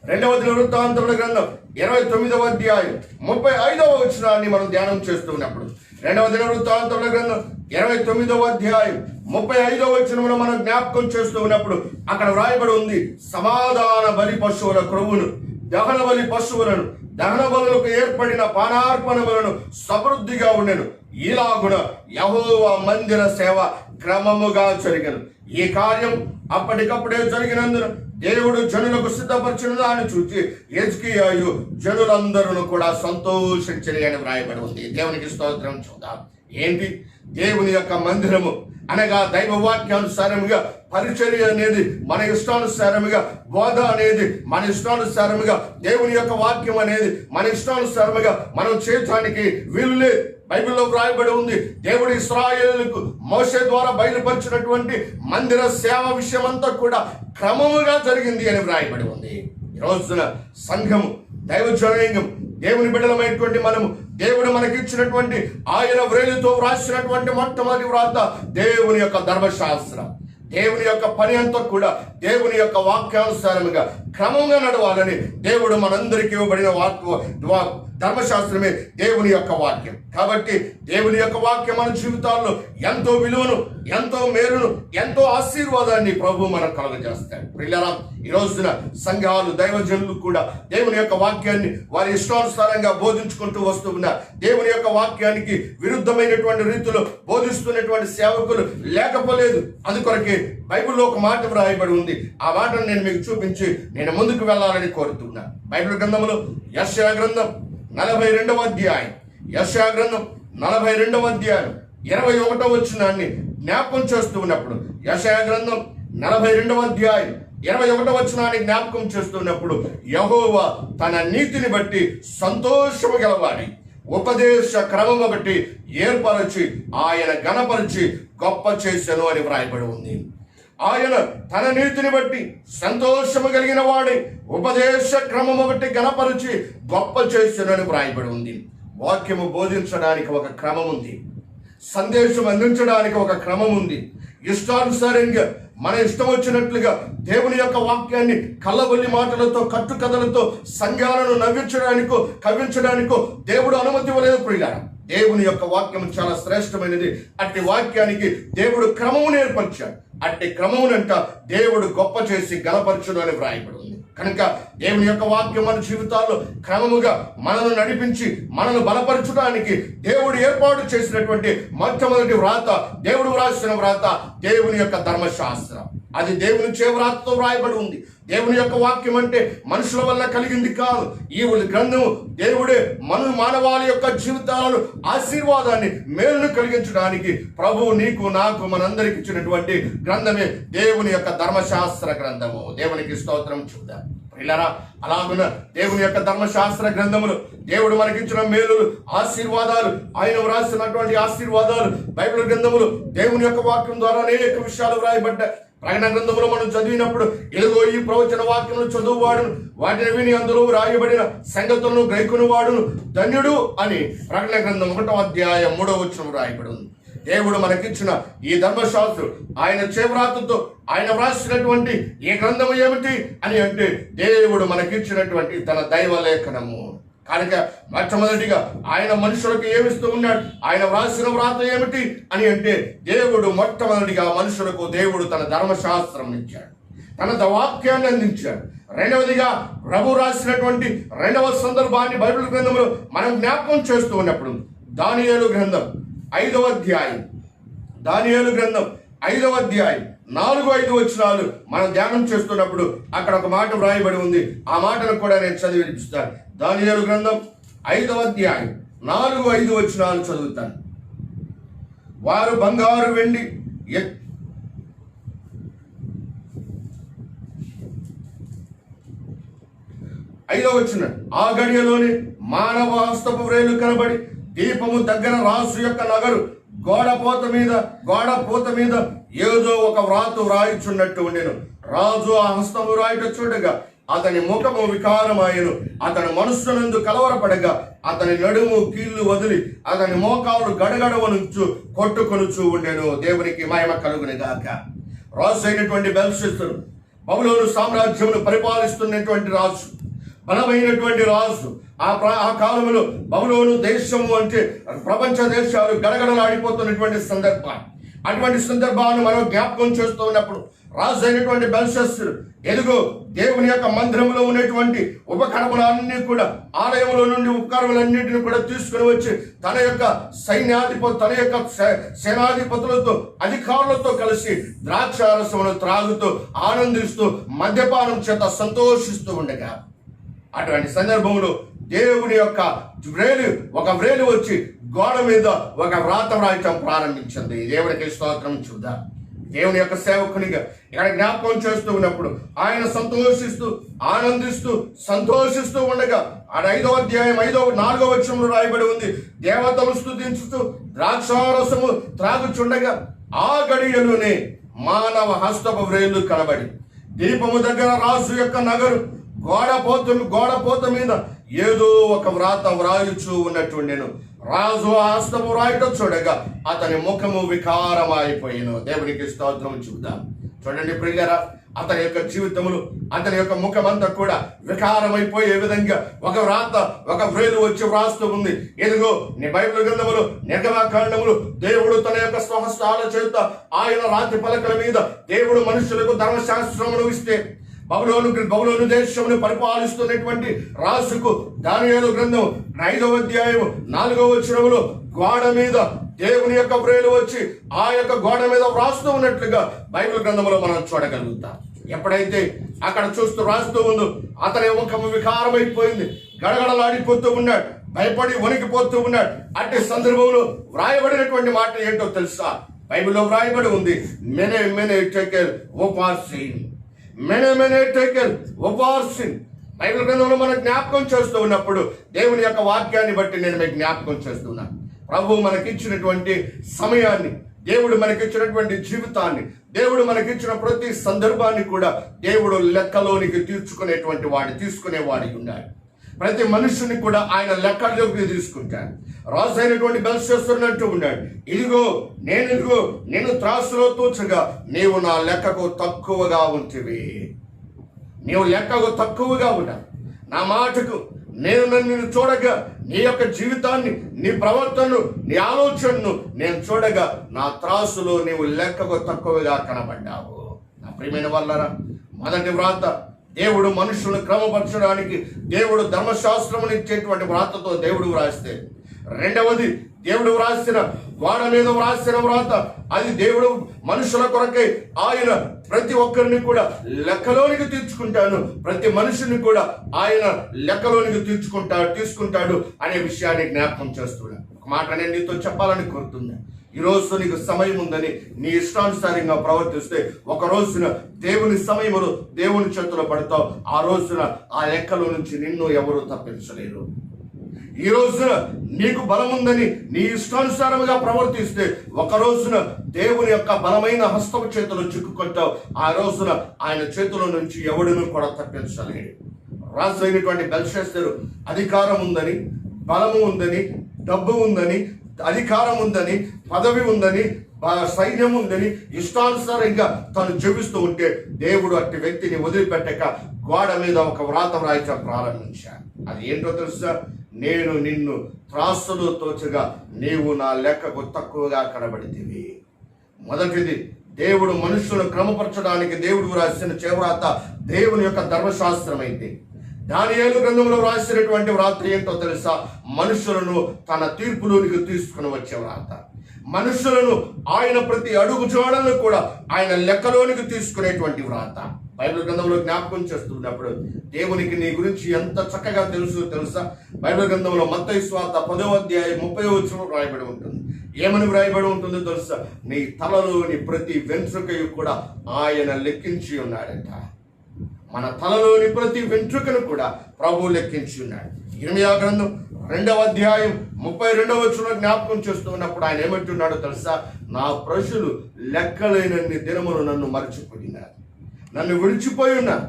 [SPEAKER 1] 2వ దినవృత్తాంతముల గ్రంథం 29వ అధ్యాయం 35వ వచనాన్ని మనం ధ్యానం చేస్తున్నప్పుడు, 2వ దినవృత్తాంతముల గ్రంథం 29వ అధ్యాయం 35వ వచనమును మనం జ్ఞాపకం చేస్తూ ఉన్నప్పుడు అక్కడ వ్రాయబడి ఉంది, సమాధాన బలి పశువుల క్రొవ్వును, దహన బలి పశువులను, దహన బలులకు ఏర్పడిన పానార్పణములను సమృద్ధిగా ఉండెను. ఇలాగున యెహోవా మందిర సేవ క్రమముగా జరిగెను. ఈ కార్యం అప్పటికప్పుడే జరిగినందున దేవుడు జనులకు సిద్ధపరిచిన దాన్ని చూచి హిజ్కియాయు జనులందరూ కూడా సంతోషించని అని వ్రాయబడి ఉంది. దేవునికి స్తోత్రం చూద్దాం. ఏంటి? దేవుని యొక్క మందిరము అనగా దైవ వాక్యానుసారముగా పరిచర్య అనేది మన ఇష్టానుసారముగా, బోధ అనేది మన ఇష్టానుసారముగా, దేవుని యొక్క వాక్యం అనేది మన ఇష్టానుసారముగా మనం చేయటానికి వీలు లేదు. బైబిల్లో వ్రాయబడి ఉంది, దేవుడు ఇశ్రాయేలుకు మోషే ద్వారా బయలుపరిచినటువంటి మందిర సేవ విషయమంతా కూడా క్రమముగా జరిగింది అని వ్రాయబడి ఉంది. ఈ రోజున సంఘము, దైవ జనాంగం, దేవుని బిడ్డలమైనటువంటి మనము, దేవుడు మనకిచ్చినటువంటి ఆయన వ్రేలితో వ్రాసినటువంటి మొట్టమొదటి వ్రాత దేవుని యొక్క ధర్మశాస్త్రం. దేవుని యొక్క పని అంతా కూడా దేవుని యొక్క వాక్యానుసారముగా క్రమంగా నడవాలని దేవుడు మనందరికీ ఇవ్వబడిన ధర్మశాస్త్రమే దేవుని యొక్క వాక్యం. కాబట్టి దేవుని యొక్క వాక్యం మన జీవితాల్లో ఎంతో విలువను, ఎంతో మేలును, ఎంతో ఆశీర్వాదాన్ని ప్రభు మనకు కలుగజేస్తాడు. ప్రియులారా, ఈ రోజున సంఘాలు, దైవజనులు కూడా దేవుని యొక్క వాక్యాన్ని వారి ఇష్టానుసారంగా బోధించుకుంటూ వస్తూ ఉన్నారు. దేవుని యొక్క వాక్యానికి విరుద్ధమైనటువంటి రీతిలో బోధిస్తున్నటువంటి సేవకులు లేకపోలేదు. అందుకొరకే బైబిల్లో ఒక మాట వ్రాయబడి ఉంది. ఆ మాటను నేను మీకు చూపించి నేను ముందుకు వెళ్ళాలని కోరుతున్నా. బైబిల్ గ్రంథంలో యెషయా గ్రంథం 42వ అధ్యాయం, యెషయా గ్రంథం 42వ అధ్యాయం 21వ వచనాన్ని జ్ఞాపకం చేస్తూ ఉన్నప్పుడు, యెషయా గ్రంథం 42వ అధ్యాయం 21వ వచనాన్ని జ్ఞాపకం చేస్తున్నప్పుడు, యెహోవా తన నీతిని బట్టి సంతోషము గలవాడి ఉపదేశ క్రమం ఒకటి ఏర్పరచి ఆయన ఘనపరిచి గొప్ప చేసెను అని వ్రాయబడి ఉంది. ఆయన తన నీతిని బట్టి సంతోషము కలిగిన వాడి ఉపదేశ క్రమం ఒకటి ఘనపరిచి గొప్ప చేసెను అని వ్రాయబడి ఉంది. వాక్యము బోధించడానికి ఒక క్రమం ఉంది, సందేశం అందించడానికి ఒక క్రమం ఉంది. ఇష్టానుసారంగా మన ఇష్టం వచ్చినట్లుగా దేవుని యొక్క వాక్యాన్ని కళ్ళబొల్లి మాటలతో, కట్టుకథలతో సంఘాలను నవ్వించడానికో కవ్వించడానికో దేవుడు అనుమతి ఇవ్వలేదు. ప్రియులారా, దేవుని యొక్క వాక్యం చాలా శ్రేష్టమైనది. అట్టి వాక్యానికి దేవుడు క్రమమును ఏర్పరిచాడు. అట్టి క్రమమునంట దేవుడు గొప్ప చేసి గణపరచును అని వ్రాయబడి ఉంది. కనుక దేవుని యొక్క వాక్యం మన జీవితాల్లో క్రమముగా మనను నడిపించి మనను బలపరచడానికి దేవుడు ఏర్పాటు చేసినటువంటి మొట్టమొదటి వ్రాత, దేవుడు వ్రాసిన వ్రాత దేవుని యొక్క ధర్మశాస్త్రం. అది దేవుని చేవ్రాతతో వ్రాయబడి ఉంది. దేవుని యొక్క వాక్యం అంటే మనుషుల వల్ల కలిగింది కాదు. ఈ గ్రంథము దేవుడే మానవాళి యొక్క జీవితాలను ఆశీర్వాదాన్ని మేలును కలిగించడానికి ప్రభువు నీకు నాకు మనందరికి ఇచ్చినటువంటి గ్రంథమే దేవుని యొక్క ధర్మశాస్త్ర గ్రంథము. దేవునికి స్తోత్రం చూద్దాం ప్రియులారా. అలాగున దేవుని యొక్క ధర్మశాస్త్ర గ్రంథములు దేవుడు మనకిచ్చిన మేలులు, ఆశీర్వాదాలు, ఆయన వ్రాసినటువంటి ఆశీర్వాదాలు బైబిల్ గ్రంథములు దేవుని యొక్క వాక్యం ద్వారా అనేక విషయాలు వ్రాయబడ్డాయి. ప్రకటన గ్రంథంలో మనం చదివినప్పుడు ఇదిగో ఈ ప్రవచన వాక్యములు చదువువాడును, వాటిని విని అందులో రాయబడిన సంగతులను గ్రహికునివాడును ధన్యుడు అని ప్రకటన గ్రంథం 1వ అధ్యాయం 3వ వచనం రాయబడి ఉంది. దేవుడు మనకిచ్చిన ఈ ధర్మశాస్త్రం ఆయన చేవ్రాతతో ఆయన వ్రాసినటువంటి ఈ గ్రంథము ఏమిటి అని అంటే దేవుడు మనకిచ్చినటువంటి తన దైవ లేఖనము. కనుక మొట్టమొదటిగా ఆయన మనుషులకు ఏమిస్తూ ఉన్నాడు, ఆయన వ్రాసిన వ్రాత ఏమిటి అని అంటే దేవుడు మొట్టమొదటిగా మనుషులకు దేవుడు తన ధర్మశాస్త్రం ఇచ్చాడు, తన వాక్యాన్ని అందించాడు. రెండవదిగా ప్రభు రాసినటువంటి రెండవ సందర్భాన్ని బైబిల్ గ్రంథంలో మనం జ్ఞాపకం చేస్తూ ఉన్నప్పుడు దానియేలు గ్రంథం 5వ అధ్యాయం, దానియేలు గ్రంథం 5వ అధ్యాయం 4-5 వచనాలు మనం ధ్యానం చేస్తున్నప్పుడు అక్కడ ఒక మాట వ్రాయబడి ఉంది. ఆ మాటను కూడా నేను చదివి వినిపిస్తాను. దానియేలు గ్రంథం 5వ అధ్యాయం 4-5 వచనాలు చదువుతాను. వారు బంగారు వెండి 5వ వచనం, ఆ గడియలోని మానవ హస్తపు వ్రేలు కనబడి దీపము దగ్గర రాజు యొక్క నగరు గోడపోత మీద ఏదో ఒక వ్రాత వ్రాయిచున్నట్టు ఉండెను. రాజు ఆ హస్తము వ్రాయుట చూడగా అతని ముఖము వికారమాయను. అతని మనస్సునందు కలవరపడగా అతని నడుము కీళ్లు వదిలి అతని మోకాలు గడగడవనుచు కొట్టుకొనుచు ఉండెను. దేవునికి మహిమ కలుగును గాక. రాజు అయినటువంటి బెల్షస్సరు బబులోను సామ్రాజ్యమును పరిపాలిస్తున్నటువంటి రాజు, బలమైనటువంటి రాజు. ఆ కాలంలో బబులోను దేశము అంటే ప్రపంచ దేశాలు గడగడలాడిపోతున్నటువంటి సందర్భం. అటువంటి సందర్భాన్ని మనం జ్ఞాపకం చేస్తూ ఉన్నప్పుడు రాజు అయినటువంటి బెల్షస్సరు ఎదుగో దేవుని యొక్క మందిరంలో ఉన్నటువంటి ఉపకరణములన్నీ కూడా ఆలయంలో నుండి ఉపకరణములన్నింటినీ కూడా తీసుకుని వచ్చి తన యొక్క సేనాధిపతులతో అధికారులతో కలిసి ద్రాక్షారసమును త్రాగుతూ ఆనందిస్తూ మద్యపానం చేత సంతోషిస్తూ ఉండగా అటువంటి సందర్భంలో దేవుని యొక్క ఒక వ్రేలు వచ్చి గోడ మీద ఒక వ్రాత వ్రాయటం ప్రారంభించింది. దేవునికి స్తోత్రం చూద్దాం. దేవుని యొక్క సేవకునిగా ఇక్కడ జ్ఞాపకం చేస్తూ ఉన్నప్పుడు ఆయన సంతోషిస్తూ ఆనందిస్తూ సంతోషిస్తూ ఉండగా 5వ అధ్యాయం 4వ వచనంలో రాయబడి ఉంది, దేవతలు స్తుతించుతూ ద్రాక్షారసము త్రాగుచుండగా ఆ గడియలోనే మానవ హస్తపు వ్రేలు కనబడి దీపము దగ్గర రాజు యొక్క నగరు గోడపోత మీద ఏదో ఒక వ్రాత వ్రాయుచూ ఉన్నట్టుండెను. రాజు ఆ హస్తము వ్రాయట చూడగా అతని ముఖము వికారమైపోయాను. దేవునికి స్తోత్రం చూద్దాం. చూడండి ప్రియులారా, అతని యొక్క జీవితములు అతని యొక్క ముఖమంతా కూడా వికారమైపోయే విధంగా ఒక వ్రేలు వచ్చి వ్రాస్తూ ఉంది. ఎదుగో నీ బైబిల్ గ్రంథములు నిర్గమకాండములు దేవుడు తన యొక్క స్వహస్తాల చేత ఆయన రాతి పలకల మీద దేవుడు మనుషులకు ధర్మశాస్త్రమును ఇస్తే బబులోను దేశమును పరిపాలిస్తున్నటువంటి రాజుకు దానియేలు గ్రంథం 5వ అధ్యాయం 4వ వచనములో గోడ మీద దేవుని యొక్క వ్రేలు వచ్చి ఆ యొక్క గోడ మీద వ్రాస్తూ ఉన్నట్లుగా బైబిల్ గ్రంథంలో మనం చూడగలుగుతాం. ఎప్పుడైతే అక్కడ చూస్తూ రాస్తూ ఉందో అతని ముఖము వికారమైపోయింది, గడగడలాడిపోతూ ఉన్నాడు, భయపడి వణికిపోతూ ఉన్నాడు. అట్టి సందర్భంలో వ్రాయబడినటువంటి మాట ఏంటో తెలుసా? బైబిల్లో వ్రాయబడి ఉంది, మెనే టెకెల్ ఓపార్సిన్. బైబిల్ గ్రంథంలో మనం జ్ఞాపకం చేస్తూ ఉన్నప్పుడు దేవుని యొక్క వాక్యాన్ని బట్టి నేను మీకు జ్ఞాపకం చేస్తున్నాను. ప్రభు మనకిచ్చినటువంటి సమయాన్ని, దేవుడు మనకిచ్చినటువంటి జీవితాన్ని, దేవుడు మనకిచ్చిన ప్రతి సందర్భాన్ని కూడా దేవుడు లెక్కలోనికి తీసుకునేవాడి ఉన్నాడు. ప్రతి మనుషుని కూడా ఆయన లెక్కలోకి తీసుకుంటాడు. రాజు అయినటువంటి బెల్షస్సరు అంటూ ఉన్నాడు, ఇదిగో నేను త్రాసులో తూచగా నీవు నా లెక్కకు తక్కువగా ఉంటివి. నీవు లెక్కకు తక్కువగా ఉన్నావు. నా మాటకు నిన్ను చూడగా నీ యొక్క జీవితాన్ని, నీ ప్రవర్తనను, నీ ఆలోచనను నేను చూడగా నా త్రాసులో నీవు లెక్కకు తక్కువగా కనబడ్డావు. నా ప్రియమైన వాళ్ళరా, మొదటి వ్రాత దేవుడు మనుషులను క్రమపరచడానికి దేవుడు ధర్మశాస్త్రమును ఇచ్చేటువంటి వ్రాతతో దేవుడు వ్రాస్తే, రెండవది దేవుడు వ్రాసిన గోడ మీద వ్రాసిన వ్రాత, అది దేవుడు మనుషుల కొరకై ఆయన ప్రతి ఒక్కరిని కూడా లెక్కలోనికి తీర్చుకుంటాను, ప్రతి మనిషిని కూడా ఆయన లెక్కలోనికి తీసుకుంటాడు అనే విషయాన్ని జ్ఞాపకం చేస్తున్నాను. ఒక మాట నేను నీతో చెప్పాలని కోరుతున్నా. ఈ రోజు నీకు సమయం ఉందని నీ ఇష్టానుసారంగా ప్రవర్తిస్తే ఒక రోజున దేవుని సమయంలో దేవుని చేతిలో పడతావు. ఆ రోజున ఆ లెక్కలో నుంచి నిన్ను ఎవరు తప్పించలేరు. ఈ రోజున నీకు బలం ఉందని నీ ఇష్టానుసారముగా ప్రవర్తిస్తే ఒక రోజున దేవుని యొక్క బలమైన హస్తపు చేతిలో చిక్కుకుంటావు. ఆ రోజున ఆయన చేతిలో నుంచి ఎవడును కూడా తప్పించలేడు. రాజు అయినటువంటి బెల్షస్సరు అధికారం ఉందని, బలము ఉందని, డబ్బు ఉందని, అధికారం ఉందని, పదవి ఉందని, సైన్యం ఉందని ఇష్టానుసారంగా తను జీవిస్తూ ఉంటే దేవుడు అట్టి వ్యక్తిని వదిలిపెట్టక గోడ మీద ఒక వ్రాత వ్రాయటం ప్రారంభించాడు. అది ఏంటో తెలుసా? నేను నిన్ను త్రాసులో తోచగా నీవు నా లెక్కకు తక్కువగా కనబడితివి. మొదటిది, దేవుడు మనుషులను క్రమపరచడానికి దేవుడు వ్రాసిన వ్రాత దేవుని యొక్క ధర్మశాస్త్రమైంది. దానియేలు గ్రంథంలో వ్రాసినటువంటి వ్రాత ఏంటో తెలుసా? మనుషులను తన తీర్పులోనికి తీసుకుని వచ్చే వ్రాత. మనుషులను ఆయన ప్రతి అడుగు చూడలను కూడా ఆయన లెక్కలోనికి తీసుకునేటువంటి వ్రాత. బైబిల్ గ్రంథంలో జ్ఞాపకం చేస్తున్నప్పుడు దేవునికి నీ గురించి ఎంత చక్కగా తెలుసా? బైబిల్ గ్రంథంలో మత్తయి సువార్త 10వ అధ్యాయం 30వ వచనం రాయబడి ఉంటుంది. ఏమని వ్రాయబడి ఉంటుందో తెలుసా? నీ తలలోని ప్రతి వెంట్రుకయు కూడా ఆయన లెక్కించి ఉన్నాడట. మన తలలోని ప్రతి వెంట్రుకను కూడా ప్రభువు లెక్కించి ఉన్నాడు. ఇర్మీయా గ్రంథం 2వ అధ్యాయం 32వ వచనం జ్ఞాపకం చేస్తున్నప్పుడు ఆయన ఏమంటున్నాడో తెలుసా? నా ప్రజలు లెక్కలేనన్ని దినములు నన్ను మరచిపోయినారు, నన్ను విడిచిపోయి ఉన్నారు,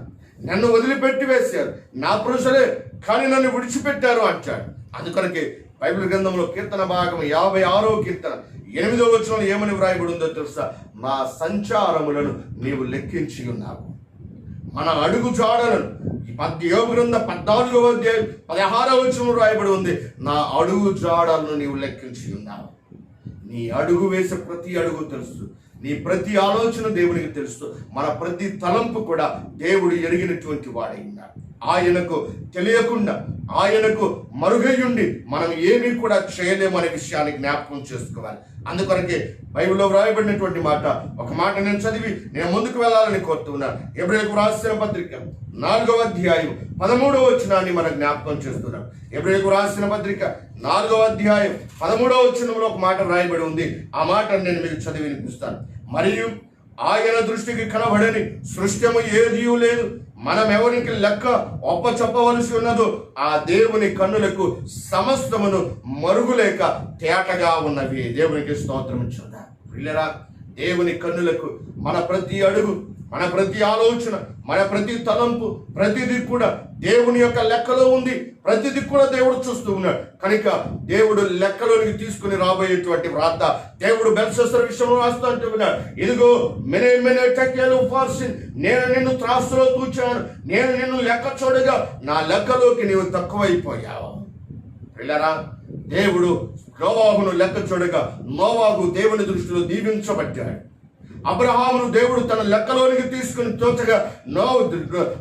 [SPEAKER 1] నన్ను వదిలిపెట్టి వేశారు. నా ప్రజలే కానీ నన్ను విడిచిపెట్టారు అంటాడు. అందుకనకే బైబిల్ గ్రంథంలో కీర్తన భాగం 56వ కీర్తన 8వ వచనంలో ఏమని వ్రాయబడి ఉందో తెలుసా? నా సంచారములను నీవు లెక్కించి ఉన్నావు. మన అడుగు జాడలను యోబు గ్రంథం 14వ అధ్యాయం 16వ వచనం రాయబడి ఉంది. నా అడుగు జాడలను నీవు లెక్కించి ఉన్నావు. నీ అడుగు వేసే ప్రతి అడుగు తెలుసు, నీ ప్రతి ఆలోచన దేవునికి తెలుసు. మన ప్రతి తలంపు కూడా దేవుడు ఎరిగినటువంటి వాడై ఉన్నాడు. ఆయనకు తెలియకుండా, ఆయనకు మరుగయ్యుండి మనం ఏమీ కూడా చేయలేమనే విషయాన్ని జ్ఞాపకం చేసుకోవాలి. అందుకొరకే బైబిల్లో వ్రాయబడినటువంటి మాట, ఒక మాట నేను చదివి నేను ముందుకు వెళ్ళాలని కోరుతున్నాను. హెబ్రీయులకు రాసిన పత్రిక 4వ అధ్యాయం 13వ వచనాన్ని మనం జ్ఞాపకం చేస్తున్నాం. హెబ్రీయులకు రాసిన పత్రిక 4వ అధ్యాయం 13వ వచనంలో ఒక మాట రాయబడి ఉంది. ఆ మాటను నేను మీకు చదివి వినిపిస్తాను. మరియు ఆయన దృష్టికి కనబడని సృష్టిము ఏదీ లేదు, మనం ఎవరికి లెక్క ఒప్పచెప్పవలసి ఉన్నదో ఆ దేవుని కన్నులకు సమస్తమును మరుగులేక తేటగా ఉన్నవి. దేవునికి స్తోత్రం ఇచ్చుదా. పిల్లరా, దేవుని కన్నులకు మన ప్రతి అడుగు, మన ప్రతి ఆలోచన, మన ప్రతి తలంపు, ప్రతిదీ కూడా దేవుని యొక్క లెక్కలో ఉంది. ప్రతిదీ కూడా దేవుడు చూస్తూ ఉన్నాడు. కనుక దేవుడు లెక్కలోనికి తీసుకుని రాబోయేటువంటి వ్రాత దేవుడు బెల్షస్సరు విషయంలో రాస్తూ అంటున్నాడు. ఇదిగో మెనే టెకెలు ఫార్సిన్, నేను నిన్ను త్రాసులో తూచాను, నేను నిన్ను లెక్క చూడగా నా లెక్కలోకి నీవు తక్కువైపోయావు. పిల్లరా, దేవుడు నోవాహును లెక్క చూడగా నోవాహు దేవుని దృష్టిలో దీవించబడ్డాడు. అబ్రహామును దేవుడు తన లెక్కలోనికి తీసుకుని తోచగా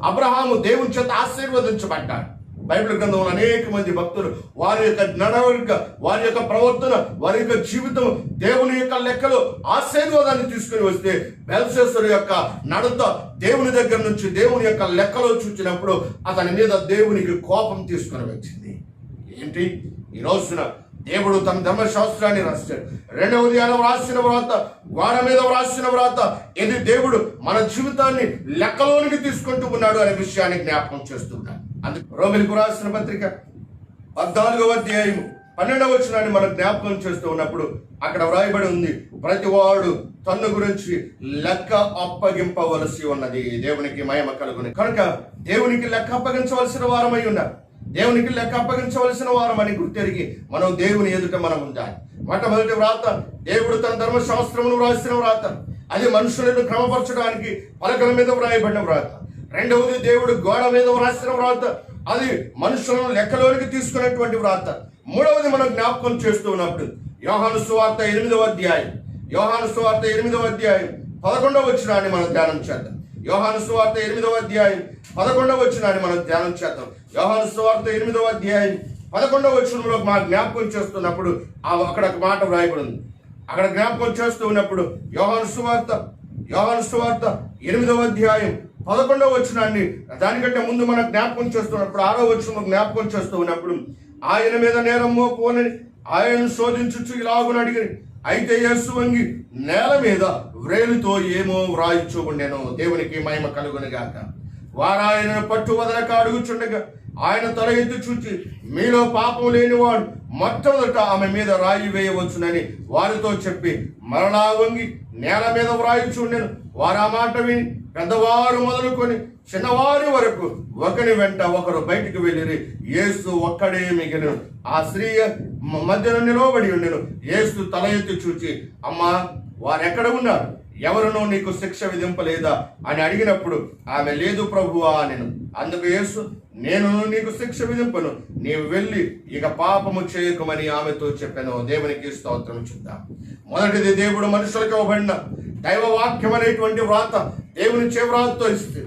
[SPEAKER 1] అబ్రహాము దేవుని చేత ఆశీర్వదించబడ్డాడు. బైబిల్ గ్రంథంలో అనేక మంది భక్తులు వారి యొక్క నడవడిక, వారి యొక్క ప్రవర్తన, వారి యొక్క జీవితం దేవుని యొక్క లెక్కలో ఆశీర్వాదాన్ని తీసుకుని వస్తే బెల్షస్సరు యొక్క నడత దేవుని దగ్గర నుంచి దేవుని యొక్క లెక్కలో చూచినప్పుడు అతని మీద దేవునికి కోపం తీసుకుని వచ్చింది. ఏంటి? ఈ రోజున దేవుడు తన ధర్మశాస్త్రాన్ని రాశాడు. రెండవది ఆయన వ్రాసిన వ్రాత, గోడ మీద వ్రాసిన వ్రాత. ఇది దేవుడు మన జీవితాన్ని లెక్కలోనికి తీసుకుంటూ ఉన్నాడు అనే విషయాన్ని జ్ఞాపకం చేస్తున్నాడు. అందుకు రోమీయులకు రాసిన పత్రిక 14వ అధ్యాయం 12వ వచనాన్ని మనం జ్ఞాపకం చేస్తూ ఉన్నప్పుడు అక్కడ వ్రాయబడి ఉంది, ప్రతి వాడు తన్ను గురించి లెక్క అప్పగింపవలసి ఉన్నది. దేవునికి మహిమ కలుగును. కనుక దేవునికి లెక్క అప్పగించవలసిన వారమై ఉన్నారు. దేవునికి లెక్క అప్పగించవలసిన వారమని గుర్తెరిగి మనం దేవుని ఎదుట మనం ఉండాలి. మొట్టమొదటి వ్రాత దేవుడు తన ధర్మశాస్త్రమును వ్రాసిన వ్రాత. అది మనుషులను క్రమపరచడానికి పలకల మీద వ్రాయబడిన వ్రాత. రెండవది దేవుడు గోడ మీద వ్రాసిన వ్రాత. అది మనుషులను లెక్కలోనికి తీసుకున్నటువంటి వ్రాత. మూడవది మనం జ్ఞాపకం చేస్తూ ఉన్నప్పుడు యోహాను సువార్త 8వ అధ్యాయం 11వ వచనాన్ని మనం ధ్యానం చేద్దాం. యోహాను సువార్త 8వ అధ్యాయం 11వ వచనాన్ని మనం ధ్యానం చేద్దాం. యోహాను సువార్త 8వ అధ్యాయం 11వ వచనంలో మా జ్ఞాపకం చేస్తున్నప్పుడు అక్కడ ఒక మాట వ్రాయబడి ఉంది. అక్కడ జ్ఞాపకం చేస్తూ ఉన్నప్పుడు యోహాను సువార్త 8వ అధ్యాయం 11వ వచనాన్ని దానికంటే ముందు మనం జ్ఞాపకం చేస్తున్నప్పుడు 6వ వచనంలో జ్ఞాపకం చేస్తూ ఉన్నప్పుడు ఆయన మీద నేరం మోపుకొనని ఆయనను శోధించుచు ఇలాగున అడిగిరి. అయితే యేసు వంగి నేల మీద వ్రేలుతో ఏమో వ్రాయిచూ ఉండెను. దేవునికి మహిమ కలుగును గాక. వారు ఆయనను పట్టు వదలక అడుగుచుండగా ఆయన తల ఎత్తి చూచి, మీలో పాపం లేనివాడు మొట్టమొదట ఆమె మీద రాయి వేయవచ్చునని వారితో చెప్పి మరలా వంగి నేల మీద వ్రాయిచుండెను. వారు ఆ మాట విని పెద్దవారు మొదలుకొని చిన్నవారి వరకు ఒకరి వెంట ఒకరు బయటికి వెళ్ళిరి. యేసు ఒక్కడే మిగిలిన. ఆ స్త్రీ మధ్యన నిలవబడి ఉండెను. యేసు తల ఎత్తి చూచి, అమ్మా, వారెక్కడ ఉన్నారు? ఎవరునూ నీకు శిక్ష విధింపలేదా అని అడిగినప్పుడు ఆమె, లేదు ప్రభువా అనెను. అందుకు యేసు, నేను నీకు శిక్ష విధింపను, నీవు వెళ్ళి ఇక పాపము చేయకమని ఆమెతో చెప్పాను. దేవునికి స్తోత్రం చూద్దాం. మొదటిది, దేవుడు మనుషులకు ఇవ్వబడిన దైవవాక్యం అనేటువంటి వ్రాత దేవుని చేవ్రాతతో ఇస్తే.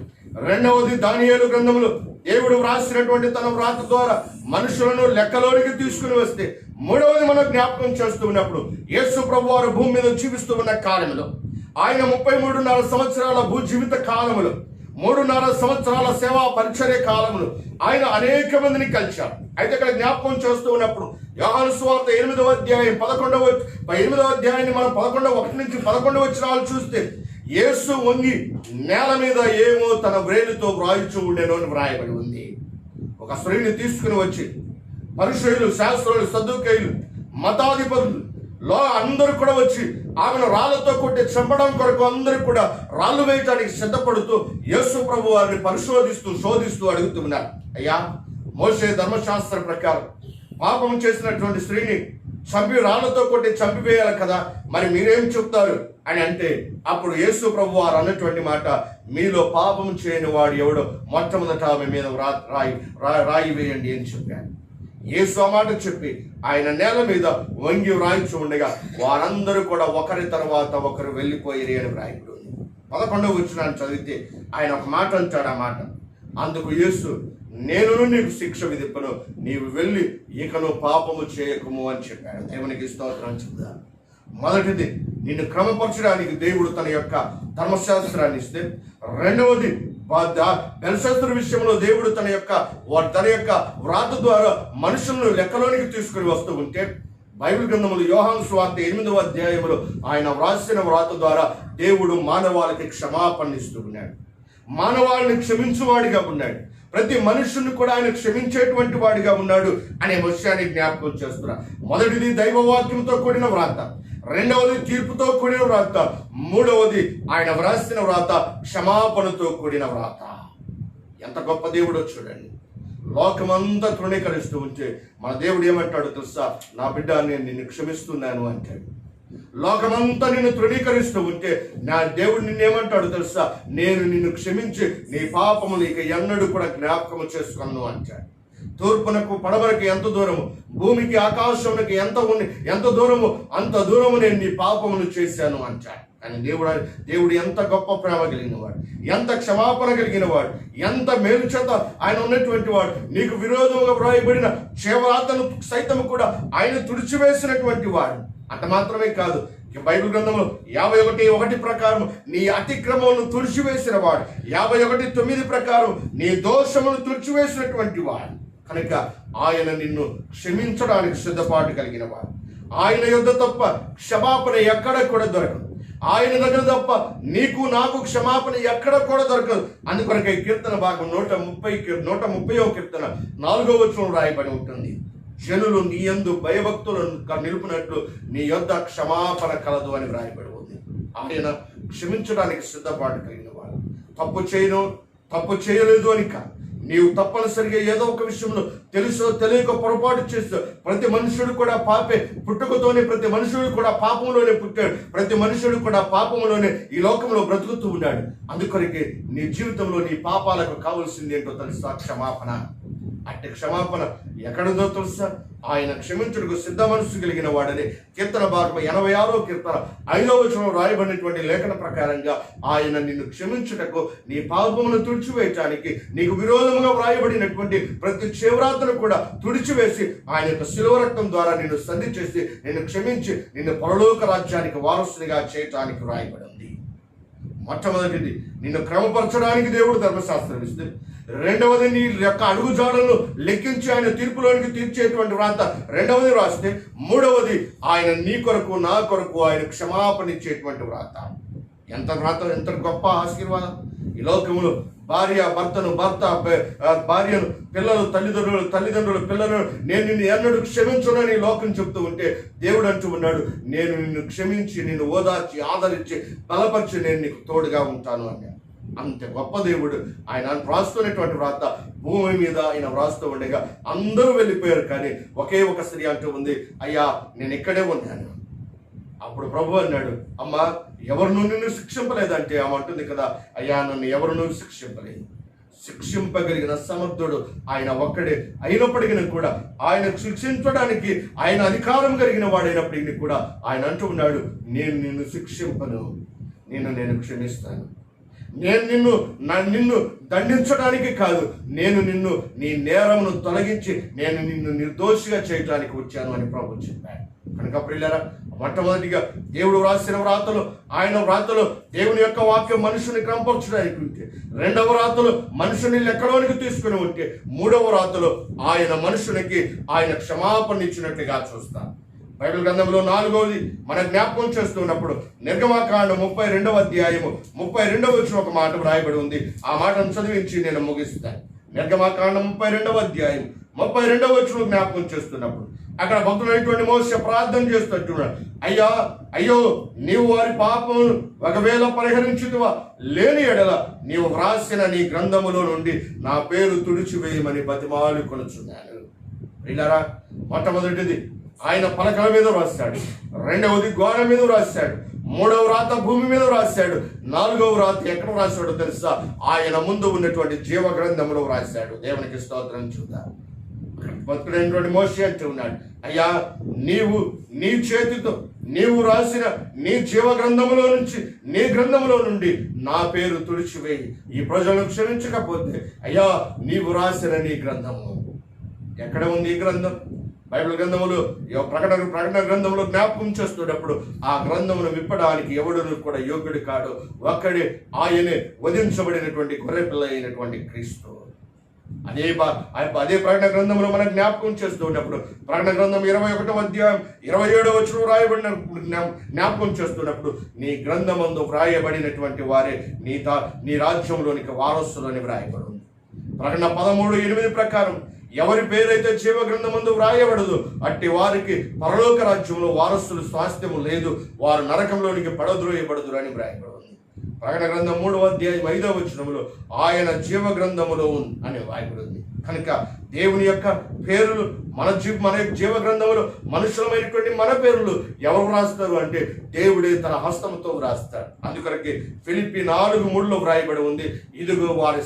[SPEAKER 1] రెండవది, దానియేలు గ్రంథములు దేవుడు వ్రాసినటువంటి తన వ్రాత ద్వారా మనుషులను లెక్కలోనికి తీసుకుని వస్తే. మూడవది, మనం జ్ఞాపకం చేస్తూ ఉన్నప్పుడు యేసు ప్రభు వారు భూమి మీద జీవిస్తూ ఉన్న కాలంలో, ఆయన 33.5 సంవత్సరాల జీవిత కాలములు, 3.5 సంవత్సరాల సేవా పరిచర్య కాలములు ఆయన అనేక మందిని కలిశారు. అయితే ఇక్కడ జ్ఞాపకం చేస్తూ ఉన్నప్పుడు యోహాను సువార్త 8వ అధ్యాయం 8వ అధ్యాయాన్ని మనం 1 నుంచి 11 వచనాలు చూస్తే, యేసు వంగి నేల మీద ఏమో తన వ్రేలుతో వ్రాయిచూ ఉండెను అని వ్రాయబడి ఉంది. ఒక స్త్రీని తీసుకుని వచ్చి పరిసయ్యులు, శాస్త్రులు, సద్దూకయ్యులు, మతాధిపతులు అందరూ కూడా వచ్చి ఆమెను రాళ్లతో కొట్టి చంపడం కొరకు అందరూ కూడా రాళ్లు వేయటానికి సిద్ధపడుతూ యేసు ప్రభు వారిని శోధిస్తూ అడుగుతున్నారు, అయ్యా, మోషే ధర్మశాస్త్ర ప్రకారం పాపం చేసినటువంటి స్త్రీని రాళ్లతో కొట్టి చంపివేయాలి కదా, మరి మీరేం చెప్తారు అని అంటే, అప్పుడు యేసు ప్రభు వారు అన్నటువంటి మాట, మీలో పాపం చేయని వాడు ఎవడో మొట్టమొదట ఆమె మీద రాయి వేయండి అని చెప్పాను. యేసు ఆ మాట చెప్పి ఆయన నేల మీద వంగి వ్రాయిచు ఉండగా వారందరూ కూడా ఒకరి తర్వాత ఒకరు వెళ్ళిపోయిరి అని వ్రాయబడి ఉంది. 11వ వచనాన్ని చదివితే ఆయన ఒక మాట అంటాడు. ఆ మాట, అందుకు యేసు, నేను నీకు శిక్ష విధింపను, నీవు వెళ్ళి ఇకను పాపము చేయకము అని చెప్పాడు. దేవునికి స్తోత్రం చెప్తాను. మొదటిది, నిన్ను క్రమపరచడానికి దేవుడు తన యొక్క ధర్మశాస్త్రాన్ని ఇస్తే. రెండవది, బెల్షస్సరు విషయంలో దేవుడు తన యొక్క వ్రాత ద్వారా మనుషులను లెక్కలోనికి తీసుకుని వస్తూ ఉంటే, బైబిల్ గ్రంథములు యోహాను సువార్త 8వ అధ్యాయములో ఆయన వ్రాసిన వ్రాత ద్వారా దేవుడు మానవాళికి క్షమాపణ ఇస్తూ ఉన్నాడు. మానవాళిని క్షమించువాడిగా ఉన్నాడు. ప్రతి మనుషుని కూడా ఆయన క్షమించేటువంటి వాడిగా ఉన్నాడు అనే విషయాన్ని జ్ఞాపకం చేస్తున్నారు. మొదటిది దైవవాక్యంతో కూడిన వ్రాత, రెండవది తీర్పుతో కూడిన వ్రాత, మూడవది ఆయన వ్రాసిన వ్రాత క్షమాపణతో కూడిన వ్రాత. ఎంత గొప్ప దేవుడో చూడండి. లోకమంతా తృణీకరిస్తూ ఉంటే మన దేవుడు ఏమంటాడు తెలుసా? నా బిడ్డ, నేను నిన్ను క్షమిస్తున్నాను అంటాడు. లోకమంతా నిన్ను తృణీకరిస్తూ ఉంటే నా దేవుడు నిన్నేమంటాడు తెలుసా? నేను నిన్ను క్షమించి నీ పాపములు ఇక ఎన్నడూ కూడా జ్ఞాపకము చేసుకున్నాను అంటాడు. తూర్పునకు పడమరకు ఎంత దూరము, భూమికి ఆకాశమునకు ఎంత దూరము, అంత దూరము నేను నీ పాపములు చేశాను అంటాడు. కానీ దేవుడు ఎంత గొప్ప ప్రేమ కలిగిన వాడు, ఎంత క్షమాపణ కలిగిన వాడు, ఎంత మేలు చేత ఆయన ఉన్నటువంటి వాడు. నీకు విరోధముగా వ్రాయబడిన చేవరాతను సైతం కూడా ఆయన తుడిచివేసినటువంటి వాడు. అంత మాత్రమే కాదు, బైబిల్ గ్రంథంలో 51:1 ప్రకారం నీ అతిక్రమమును తుడిచివేసిన వాడు, 51:9 ప్రకారం నీ దోషమును తుడిచివేసినటువంటి వాడు. కనుక ఆయన నిన్ను క్షమించడానికి సిద్ధపాటు కలిగిన వాడు. ఆయన యొద్ద తప్ప క్షమాపణ ఎక్కడ కూడా దొరకదు. ఆయన దగ్గర తప్ప నీకు నాకు క్షమాపణ ఎక్కడ కూడా దొరకదు. అందుకొరకే కీర్తన భాగం 130వ కీర్తన 4వ వచనం రాయబడి ఉంటుంది, జనులు నీ యందు భయభక్తులను నిలుపునట్లు నీ యొద్ద క్షమాపణ కలదు అని వ్రాయబడి ఉంది. ఆయన క్షమించడానికి సిద్ధపాటు కలిగిన వాడు. తప్పు చేయలేదు అని కాదు, నీవు తప్పనిసరిగా ఏదో ఒక విషయంలో తెలుసో తెలియక పొరపాటు చేస్తూ, ప్రతి మనుషుడు కూడా పాపే, పుట్టుకతోనే ప్రతి మనుషుడు కూడా పాపంలోనే పుట్టాడు, ప్రతి మనుషుడు కూడా పాపంలోనే ఈ లోకంలో బ్రతుకుతూ ఉన్నాడు. అందుకొరకే నీ జీవితంలో నీ పాపాలకు కావాల్సింది ఏంటో తెలుసా? క్షమాపణ. అట్టి క్షమాపణ ఎక్కడుందో తెలుసా? ఆయన క్షమించుటకు సిద్ధ మనసు కలిగిన వాడని కీర్తన భాగం 86వ కీర్తన 5వ వచనంలో రాయబడినటువంటి లేఖన ప్రకారంగా ఆయన నిన్ను క్షమించుటకు, నీ పాపమును తుడిచివేయటానికి, నీకు విరోధముగా వ్రాయబడినటువంటి ప్రతి చేవ్రాతను కూడా తుడిచివేసి ఆయన యొక్క శిలువ రక్తం ద్వారా నిన్ను సంధి చేసి నిన్ను క్షమించి నిన్ను పరలోక రాజ్యానికి వారసునిగా చేయటానికి వ్రాయబడింది. మొట్టమొదటిది నిన్ను క్రమపరచడానికి దేవుడు ధర్మశాస్త్రం ఇస్తే, రెండవది నీ యొక్క అడుగుజాడలను లెక్కించి ఆయన తీర్పులోనికి తీర్చేటువంటి వ్రాత రెండవది రాస్తే, మూడవది ఆయన నీ కొరకు నా కొరకు ఆయన క్షమాపణ ఇచ్చేటువంటి వ్రాత. ఎంత వ్రాత, ఎంత గొప్ప ఆశీర్వాదం! ఈ లోకములో భార్య భర్తను, భర్త భార్యను, పిల్లలు తల్లిదండ్రులు పిల్లలను నేను నిన్ను ఎన్నడూ క్షమించునని లోకం చెప్తూ ఉంటే దేవుడు అంటూ ఉన్నాడు, నేను నిన్ను క్షమించి నిన్ను ఓదార్చి ఆదరించి బలపరిచి నేను నీకు తోడుగా ఉంటాను అన్నాడు. అంత గొప్ప దేవుడు. ఆయన వ్రాస్తున్నటువంటి వ్రాత భూమి మీద ఆయన వ్రాస్తూ ఉండగా అందరూ వెళ్ళిపోయారు, కానీ ఒకే ఒక స్త్రీ అంటూ ఉంది, అయ్యా నేను ఇక్కడే ఉన్నాను. అప్పుడు ప్రభు అన్నాడు, అమ్మా ఎవరు నిన్ను శిక్షింపలేదంటే ఆమె అంటుంది కదా, అయ్యా నన్ను ఎవరు శిక్షింపలేదు. శిక్షింపగలిగిన సమర్థుడు ఆయన ఒక్కడే అయినప్పటికీ కూడా ఆయన శిక్షించడానికి ఆయన అధికారం కలిగిన వాడైనప్పటికీ కూడా ఆయన అంటూ ఉన్నాడు, నేను నిన్ను శిక్షింపను, నేను క్షమిస్తాను. నేను నిన్ను దండించడానికి కాదు, నేను నిన్ను నీ నేరమును తొలగించి నేను నిన్ను నిర్దోషిగా చేయడానికి వచ్చాను అని ప్రభు చెప్పాడు. కనుక ప్రియులారా, మొట్టమొదటిగా దేవుడు వ్రాసిన వ్రాతలు, ఆయన వ్రాతలు దేవుని యొక్క వాక్యం మనుషుని క్రమపరచడానికి ఉంటే, రెండవ వ్రాతలు మనుషుని లెక్కలోనికి తీసుకుని ఉంటే, మూడవ వ్రాతలు ఆయన మనుషునికి ఆయన క్షమాపణ ఇచ్చినట్టుగా చూస్తాం. బైబిల్ గ్రంథంలో 4వది మన జ్ఞాపకం చేస్తున్నప్పుడు నిర్గమకాండం 32వ అధ్యాయము 32వ వచనం ఒక మాట వ్రాయబడి ఉంది. ఆ మాటను చదివించి నేను ముగిస్తాను. నిర్గమకాండం 32వ అధ్యాయం 32వ వచనం జ్ఞాపకం చేస్తున్నప్పుడు అక్కడ భక్తుడైనటువంటి మోషే ప్రార్థన చేస్తున్నాడు, అయ్యో నీవు వారి పాపమును ఒకవేళ పరిహరించుదువా, లేని ఎడల నీవు వ్రాసిన నీ గ్రంథములో నుండి నా పేరు తుడిచివేయమని బతిమాలు కొనుచున్నాను. ప్రియులారా, మొట్టమొదటిది ఆయన పలకల మీద రాశాడు, రెండవది గోడ మీద రాశాడు, మూడవ రాత భూమి మీద రాశాడు, నాలుగవ రాత ఎక్కడ రాశాడో తెలుసా? ఆయన ముందు ఉన్నటువంటి జీవ గ్రంథంలో రాశాడు. దేవునికి స్తోత్రం. చూద్దాం. భక్తుడైనటువంటి మోషే అంటూ ఉన్నాడు, అయ్యా నీవు నీ చేతితో నీవు రాసిన నీ జీవ గ్రంథములో నుంచి, నీ గ్రంథములో నుండి నా పేరు తుడిచివేయి. ఈ ప్రజలను క్షమించకపోతే అయ్యా నీవు రాసిన నీ గ్రంథము ఎక్కడ ఉంది? ఈ గ్రంథం బైబిల్ గ్రంథములు ప్రకటన గ్రంథంలో జ్ఞాపకం చేస్తున్నప్పుడు ఆ గ్రంథమును విప్పడానికి ఎవడు కూడా యోగ్యుడు కాడు, ఒక్కడే ఆయనే వధించబడినటువంటి గొర్రెపిల్ల అయినటువంటి క్రీస్తు. అదే ప్రకటన గ్రంథంలో మనం జ్ఞాపకం చేస్తూ ఉన్నప్పుడు ప్రకటన గ్రంథం 21వ అధ్యాయం 27వ వచనం వ్రాయబడిన జ్ఞాపకం చేస్తున్నప్పుడు నీ గ్రంథమందు వ్రాయబడినటువంటి వారే నీ రాజ్యంలోనికి వారసులని వ్రాయబడి ఉంది. ప్రకటన 13:8 ప్రకారం ఎవరి పేరైతే జీవ గ్రంథమందు వ్రాయబడదు అట్టి వారికి పరలోక రాజ్యంలో వారసులు స్వాస్థ్యము లేదు, వారు నరకంలోనికి పడద్రోయబడదురు అని వ్రాయబడి ఉంది. ప్రకటన గ్రంథం 3వ అధ్యాయం 5వ వచనంలో ఆయన జీవ గ్రంథములో అని వ్రాయబడి ఉంది. కనుక దేవుని యొక్క పేర్లు మన జీవ గ్రంథములో మనుషులమైనటువంటి మన పేర్లు ఎవరు వ్రాస్తారు అంటే దేవుడే తన హస్తముతో వ్రాస్తాడు. అందుకొరకే ఫిలిప్పీ 4:3లో వ్రాయబడి ఉంది, ఇదిగో వారి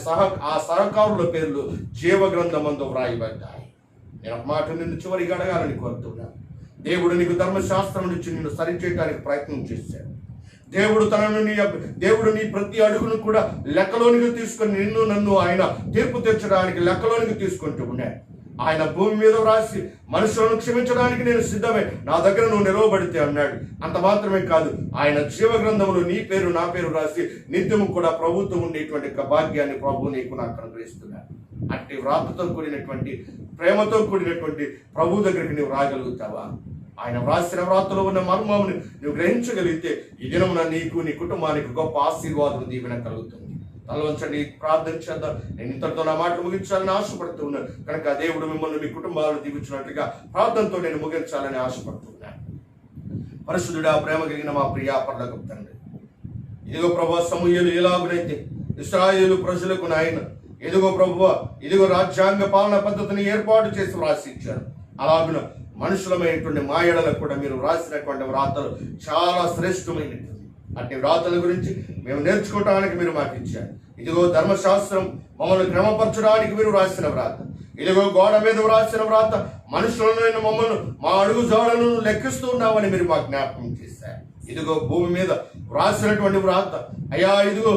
[SPEAKER 1] సహకారుల పేర్లు జీవ గ్రంథమందు వ్రాయబడ్డాయి. నేను ఒక మాట నిన్ను చివరిగా అడగాలని కోరుతున్నాను. దేవుడు నీకు ధర్మశాస్త్రం నుంచి నిన్ను సరిచేయడానికి ప్రయత్నం చేశాడు. దేవుడు నీ ప్రతి అడుగును కూడా లెక్కలోనికి తీసుకొని నిన్ను నన్ను ఆయన తీర్పు తెచ్చడానికి లెక్కలోనికి తీసుకుంటూ ఉన్నాడు. ఆయన భూమి మీద వ్రాసి మనుషులను క్షమించడానికి నేను సిద్ధమే, నా దగ్గర నువ్వు నిలవబడితే అన్నాడు. అంత మాత్రమే కాదు, ఆయన జీవ గ్రంథంలో నీ పేరు నా పేరు రాసి నిత్యము కూడా ప్రభుత్వం ఉండేటువంటి భాగ్యాన్ని ప్రభు నీకు నాకు అనుగ్రహిస్తున్నాడు. అట్టి వ్రాతతో కూడినటువంటి ప్రేమతో కూడినటువంటి ప్రభు దగ్గరికి నువ్వు రాగలుగుతావా? ఆయన వ్రాసిన వ్రాతలో ఉన్న మర్మముని నువ్వు గ్రహించగలిగితే ఈ దినమున నీకు నీ కుటుంబానికి గొప్ప ఆశీర్వాదం దీవెన కలుగుతుంది. తలవంచండి, ప్రార్థన చేద్దాం. నేను ఇంతటితో నా మాటలు ముగించాలని ఆశపడుతూ ఉన్నాను. కనుక దేవుడు మిమ్మల్ని మీ కుటుంబాలను దీవించినట్లుగా ప్రార్థనతో నేను ముగించాలని ఆశపడుతున్నాను. పరిశుద్ధుడా, ప్రేమ కలిగిన మా ప్రియా పరలోకపు తండ్రి, ఇదిగో ప్రభువా, సమూయేలు ఎలాగునైతే ఇశ్రాయేలు ప్రజలకు నాయన ఇదిగో ప్రభువా, ఇదిగో రాజ్యాంగ పాలన పద్ధతిని ఏర్పాటు చేసి వ్రాసిచ్చారు, అలాగున మనుషులమైనటువంటి మా ఎడలకు కూడా మీరు వ్రాసినటువంటి వ్రాతలు చాలా శ్రేష్టమైనటువంటి అట్టి వ్రాతల గురించి మేము నేర్చుకోవటానికి మీరు మాకు ఇచ్చారు. ఇదిగో ధర్మశాస్త్రం మమ్మల్ని క్రమపరచడానికి మీరు రాసిన వ్రాత, ఇదిగో గోడ మీద వ్రాసిన వ్రాత మనుషులను మమ్మల్ని మా అడుగు జాడలను లెక్కిస్తూ ఉన్నామని మీరు మా జ్ఞాపకం చేశారు. ఇదిగో భూమి మీద వ్రాసినటువంటి వ్రాత అయ్యా, ఇదిగో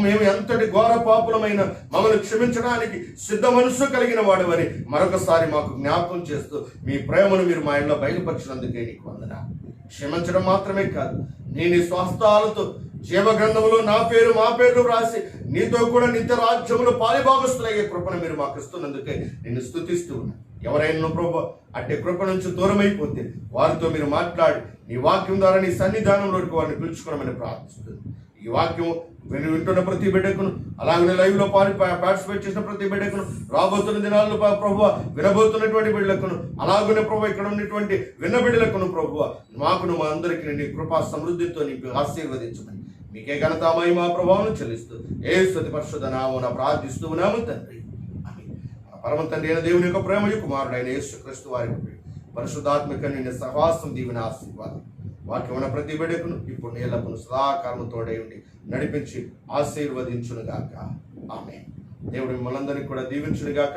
[SPEAKER 1] మేము ఎంతటి ఘోర పాపులమైన మమ్మల్ని క్షమించడానికి సిద్ధ మనస్సు కలిగిన వాడవని మరొకసారి మాకు జ్ఞాపకం చేస్తూ మీ ప్రేమను మీరు మా ఇంట్లో బయలుపరిచినందుకే నీకు వందనాలు. క్షమించడం మాత్రమే కాదు, నీ స్వస్థాలతో జీవగ్రంథంలో నా పేరు మా పేర్లు వ్రాసి నీతో కూడా నిత్య రాజ్యములు పాలిభాగస్తులయ్యే కృపను మీరు మాకు ఇస్తున్నందుకే నిన్ను స్తుతిస్తూ ఉన్నా. ఎవరైనా ప్రభు అట్టి కృప నుంచి దూరమైపోతే వారితో మీరు మాట్లాడి నీ వాక్యం ద్వారా నీ సన్నిధానంలోకి వారిని పిలుచుకోవడమని ప్రార్థిస్తుంది. ఈ వాక్యం వింటున్న ప్రతి బిడ్డకును, అలాగే లైవ్ లో పార్టిసిపేట్ చేసిన ప్రతి బిడ్డకును, రాబోతున్న దినాల్లో ప్రభు వినబోతున్నటువంటి బిడ్డలకును, అలాగనే ప్రభు ఇక్కడ ఉన్నటువంటి విన్న బిడ్డలకును ప్రభు మాకును మా అందరికీ నీ కృపా సమృద్ధితో నీకు ఆశీర్వదించమని మీకే ఘనత మహిమ ప్రభావం చెల్లిస్తూ యేసు పరిశుద్ధ నామమున ప్రార్థిస్తూ ఉన్నాము తండ్రి. పరమ తండ్రి అయిన దేవుని యొక్క ప్రేమయు కుమారుడైన యేసుక్రీస్తు వారి పరిశుద్ధాత్మక నిన్న సహవాసం దీవెన ఆశీర్వాదం వాక్యమున ప్రతి బిడ్డకును ఇప్పుడు నీళ్లకు సదాకారము తోడై ఉండి నడిపించి ఆశీర్వదించునుగాక. ఆమేన్. దేవుడు మిమ్మల్ని అందరినీ కూడా దీవించునుగాక.